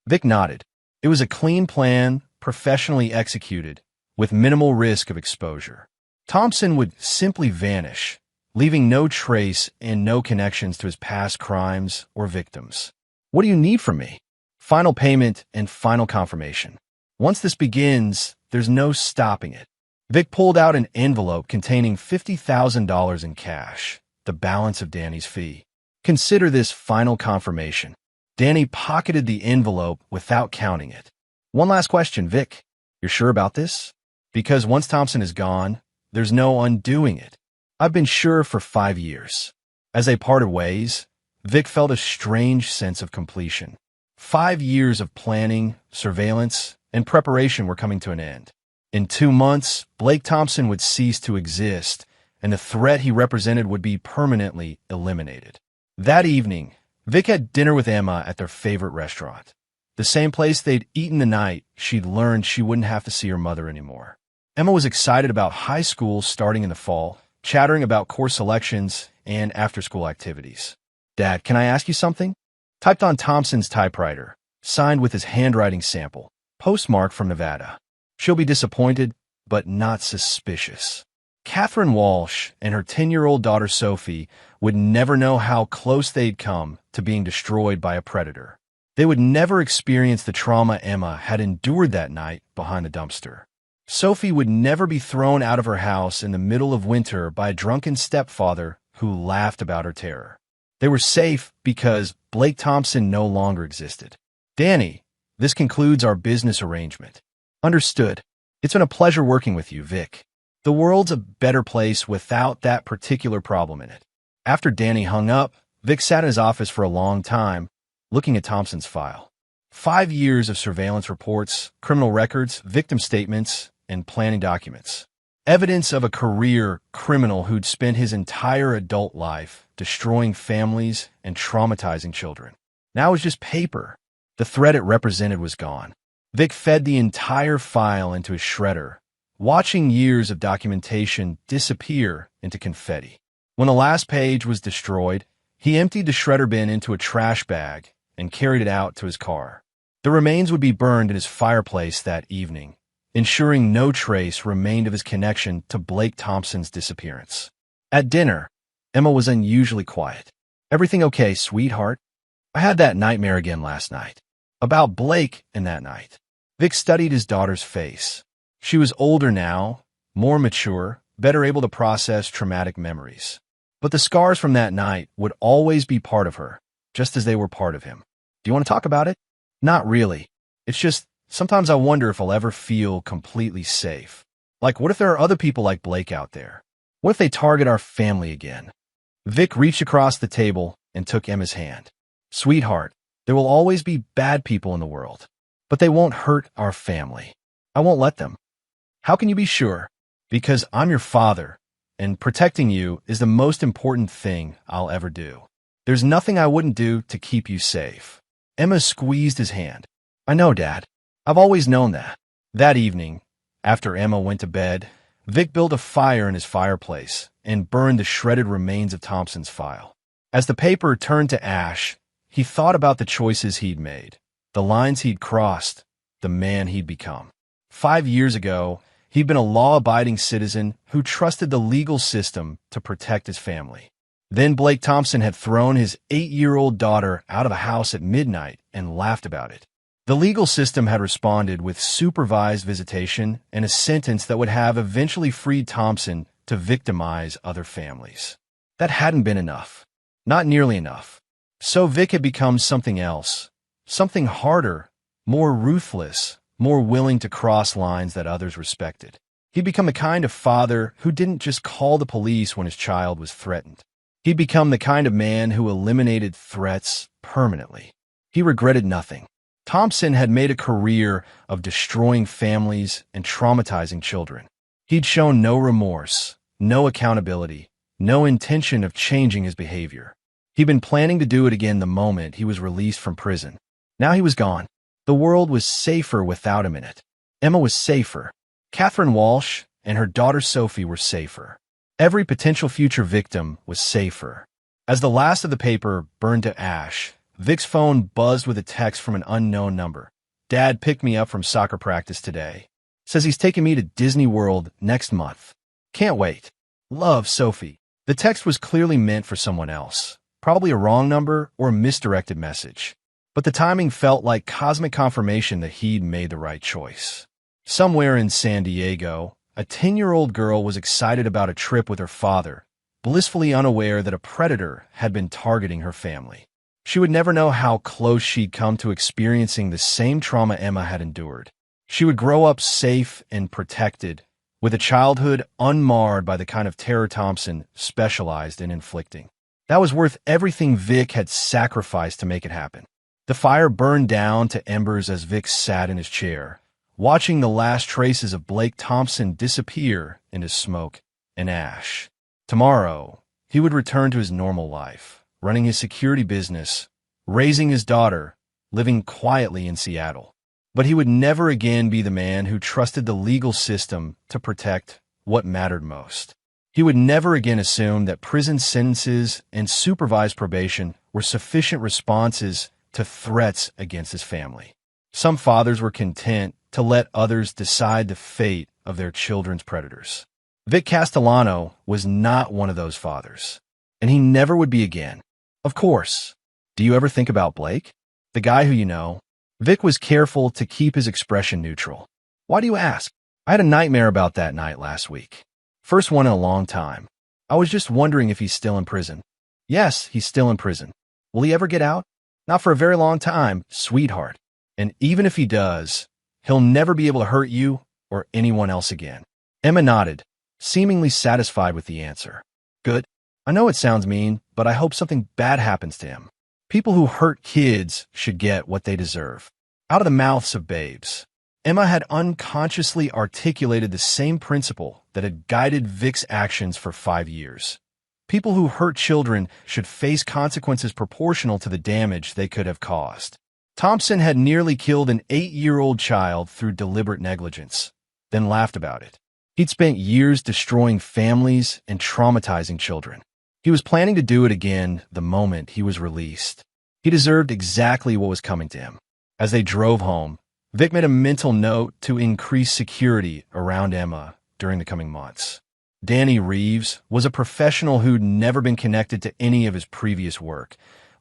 Vic nodded. It was a clean plan, professionally executed, with minimal risk of exposure. Thompson would simply vanish, leaving no trace and no connections to his past crimes or victims. What do you need from me? Final payment and final confirmation. Once this begins, there's no stopping it. Vic pulled out an envelope containing $50,000 in cash, the balance of Danny's fee. Consider this final confirmation. Danny pocketed the envelope without counting it. One last question, Vic. You're sure about this? Because once Thompson is gone, there's no undoing it. I've been sure for 5 years. As they parted ways, Vic felt a strange sense of completion. 5 years of planning, surveillance, and preparation were coming to an end. In 2 months, Blake Thompson would cease to exist, and the threat he represented would be permanently eliminated. That evening, Vic had dinner with Emma at their favorite restaurant. The same place they'd eaten the night she'd learned she wouldn't have to see her mother anymore. Emma was excited about high school starting in the fall, chattering about course selections and after-school activities. Dad, can I ask you something? Typed on Thompson's typewriter, signed with his handwriting sample, postmarked from Nevada. She'll be disappointed, but not suspicious. Catherine Walsh and her 10-year-old daughter Sophie would never know how close they'd come to being destroyed by a predator. They would never experience the trauma Emma had endured that night behind the dumpster. Sophie would never be thrown out of her house in the middle of winter by a drunken stepfather who laughed about her terror. They were safe because Blake Thompson no longer existed. Danny, this concludes our business arrangement. Understood. It's been a pleasure working with you, Vic. The world's a better place without that particular problem in it. After Danny hung up, Vic sat in his office for a long time, looking at Thompson's file. 5 years of surveillance reports, criminal records, victim statements, and planning documents. Evidence of a career criminal who'd spent his entire adult life destroying families and traumatizing children. Now it was just paper. The threat it represented was gone. Vic fed the entire file into his shredder, watching years of documentation disappear into confetti. When the last page was destroyed, he emptied the shredder bin into a trash bag and carried it out to his car. The remains would be burned in his fireplace that evening, ensuring no trace remained of his connection to Blake Thompson's disappearance. At dinner, Emma was unusually quiet. "Everything okay, sweetheart? I had that nightmare again last night." About Blake and that night. Vic studied his daughter's face. She was older now, more mature, better able to process traumatic memories. But the scars from that night would always be part of her, just as they were part of him. Do you want to talk about it? Not really. It's just, sometimes I wonder if I'll ever feel completely safe. Like, what if there are other people like Blake out there? What if they target our family again? Vic reached across the table and took Emma's hand. Sweetheart, there will always be bad people in the world, but they won't hurt our family. I won't let them. How can you be sure? Because I'm your father, and protecting you is the most important thing I'll ever do. There's nothing I wouldn't do to keep you safe. Emma squeezed his hand. I know, Dad. I've always known that. That evening, after Emma went to bed, Vic built a fire in his fireplace and burned the shredded remains of Thompson's file. As the paper turned to ash, he thought about the choices he'd made, the lines he'd crossed, the man he'd become. 5 years ago, he'd been a law-abiding citizen who trusted the legal system to protect his family. Then Blake Thompson had thrown his 8-year-old daughter out of a house at midnight and laughed about it. The legal system had responded with supervised visitation and a sentence that would have eventually freed Thompson to victimize other families. That hadn't been enough. Not nearly enough. So Vic had become something else. Something harder, more ruthless, more willing to cross lines that others respected. He'd become the kind of father who didn't just call the police when his child was threatened. He'd become the kind of man who eliminated threats permanently. He regretted nothing. Thompson had made a career of destroying families and traumatizing children. He'd shown no remorse, no accountability, no intention of changing his behavior. He'd been planning to do it again the moment he was released from prison. Now he was gone. The world was safer without him in it. Emma was safer. Catherine Walsh and her daughter Sophie were safer. Every potential future victim was safer. As the last of the paper burned to ash, Vic's phone buzzed with a text from an unknown number. Dad picked me up from soccer practice today. Says he's taking me to Disney World next month. Can't wait. Love, Sophie. The text was clearly meant for someone else. Probably a wrong number or a misdirected message. But the timing felt like cosmic confirmation that he'd made the right choice. Somewhere in San Diego, a 10-year-old girl was excited about a trip with her father, blissfully unaware that a predator had been targeting her family. She would never know how close she'd come to experiencing the same trauma Emma had endured. She would grow up safe and protected, with a childhood unmarred by the kind of terror Thompson specialized in inflicting. That was worth everything Vic had sacrificed to make it happen. The fire burned down to embers as Vic sat in his chair, watching the last traces of Blake Thompson disappear into smoke and ash. Tomorrow, he would return to his normal life, running his security business, raising his daughter, living quietly in Seattle. But he would never again be the man who trusted the legal system to protect what mattered most. He would never again assume that prison sentences and supervised probation were sufficient responses to threats against his family. Some fathers were content to let others decide the fate of their children's predators. Vic Castellano was not one of those fathers, and he never would be again. Of course. Do you ever think about Blake? The guy who you know? Vic was careful to keep his expression neutral. Why do you ask? I had a nightmare about that night last week. First one in a long time. I was just wondering if he's still in prison. Yes, he's still in prison. Will he ever get out? Not for a very long time, sweetheart. And even if he does, he'll never be able to hurt you or anyone else again. Emma nodded, seemingly satisfied with the answer. Good. I know it sounds mean, but I hope something bad happens to him. People who hurt kids should get what they deserve. Out of the mouths of babes. Emma had unconsciously articulated the same principle that had guided Vic's actions for 5 years. People who hurt children should face consequences proportional to the damage they could have caused. Thompson had nearly killed an 8-year-old child through deliberate negligence, then laughed about it. He'd spent years destroying families and traumatizing children. He was planning to do it again the moment he was released. He deserved exactly what was coming to him. As they drove home, Vic made a mental note to increase security around Emma during the coming months. Danny Reeves was a professional who'd never been connected to any of his previous work,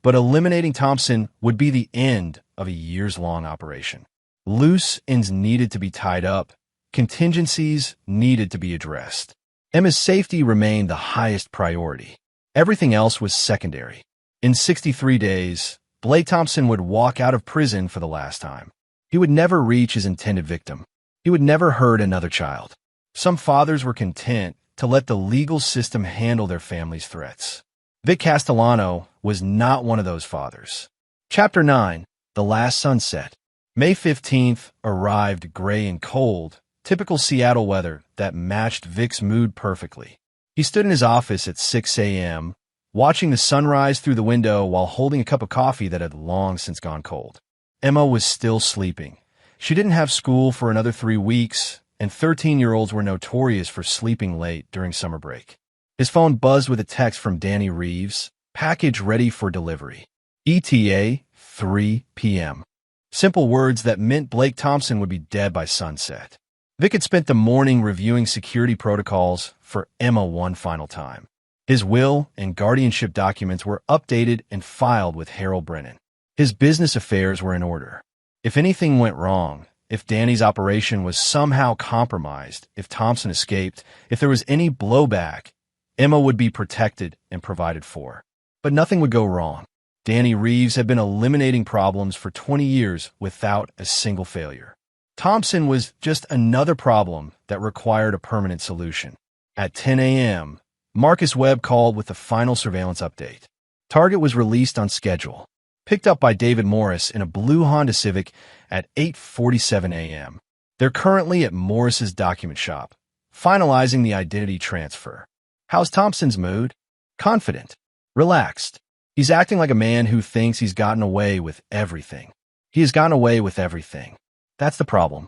But eliminating Thompson would be the end of a years-long operation. Loose ends needed to be tied up. Contingencies needed to be addressed. Emma's safety remained the highest priority. Everything else was secondary. In 63 days, Blake Thompson would walk out of prison for the last time. He would never reach his intended victim. He would never hurt another child. Some fathers were content to let the legal system handle their family's threats. Vic Castellano was not one of those fathers. Chapter 9, The Last Sunset. May 15th arrived gray and cold, typical Seattle weather that matched Vic's mood perfectly. He stood in his office at 6 a.m., watching the sunrise through the window while holding a cup of coffee that had long since gone cold. Emma was still sleeping. She didn't have school for another 3 weeks, and 13-year-olds were notorious for sleeping late during summer break. His phone buzzed with a text from Danny Reeves, package ready for delivery. ETA, 3 p.m. Simple words that meant Blake Thompson would be dead by sunset. Vic had spent the morning reviewing security protocols for Emma one final time. His will and guardianship documents were updated and filed with Harold Brennan. His business affairs were in order. If anything went wrong, if Danny's operation was somehow compromised, if Thompson escaped, if there was any blowback, Emma would be protected and provided for. But nothing would go wrong. Danny Reeves had been eliminating problems for 20 years without a single failure. Thompson was just another problem that required a permanent solution. At 10 a.m., Marcus Webb called with the final surveillance update. Target was released on schedule, picked up by David Morris in a blue Honda Civic at 8:47 a.m. They're currently at Morris's document shop, finalizing the identity transfer. How's Thompson's mood? Confident. Relaxed. He's acting like a man who thinks he's gotten away with everything. He has gotten away with everything. That's the problem.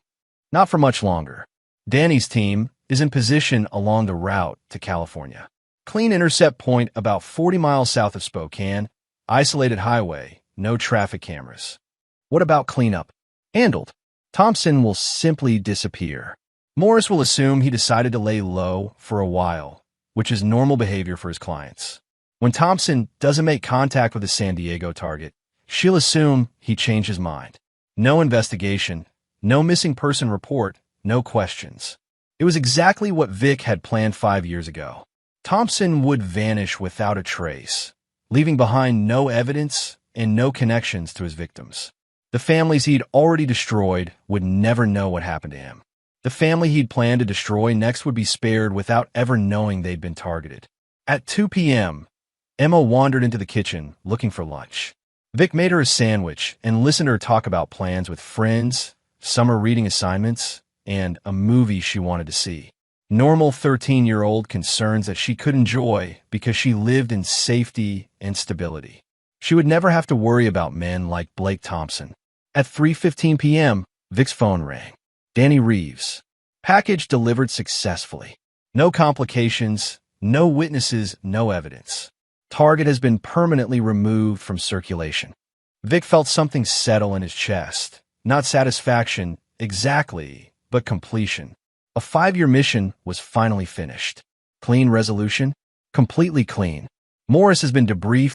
Not for much longer. Danny's team is in position along the route to California. Clean intercept point about 40 miles south of Spokane. Isolated highway. No traffic cameras. What about cleanup? Handled. Thompson will simply disappear. Morris will assume he decided to lay low for a while, which is normal behavior for his clients. When Thompson doesn't make contact with the San Diego target, she'll assume he changed his mind. No investigation, no missing person report, no questions. It was exactly what Vic had planned 5 years ago. Thompson would vanish without a trace, leaving behind no evidence and no connections to his victims. The families he'd already destroyed would never know what happened to him. The family he'd planned to destroy next would be spared without ever knowing they'd been targeted. At 2 p.m., Emma wandered into the kitchen looking for lunch. Vic made her a sandwich and listened to her talk about plans with friends, summer reading assignments, and a movie she wanted to see. Normal 13-year-old concerns that she could enjoy because she lived in safety and stability. She would never have to worry about men like Blake Thompson. At 3:15 p.m., Vic's phone rang. Danny Reeves. Package delivered successfully. No complications, no witnesses, no evidence. Target has been permanently removed from circulation. Vic felt something settle in his chest. Not satisfaction, exactly, but completion. A 5-year mission was finally finished. Clean resolution? Completely clean. Morris has been debriefed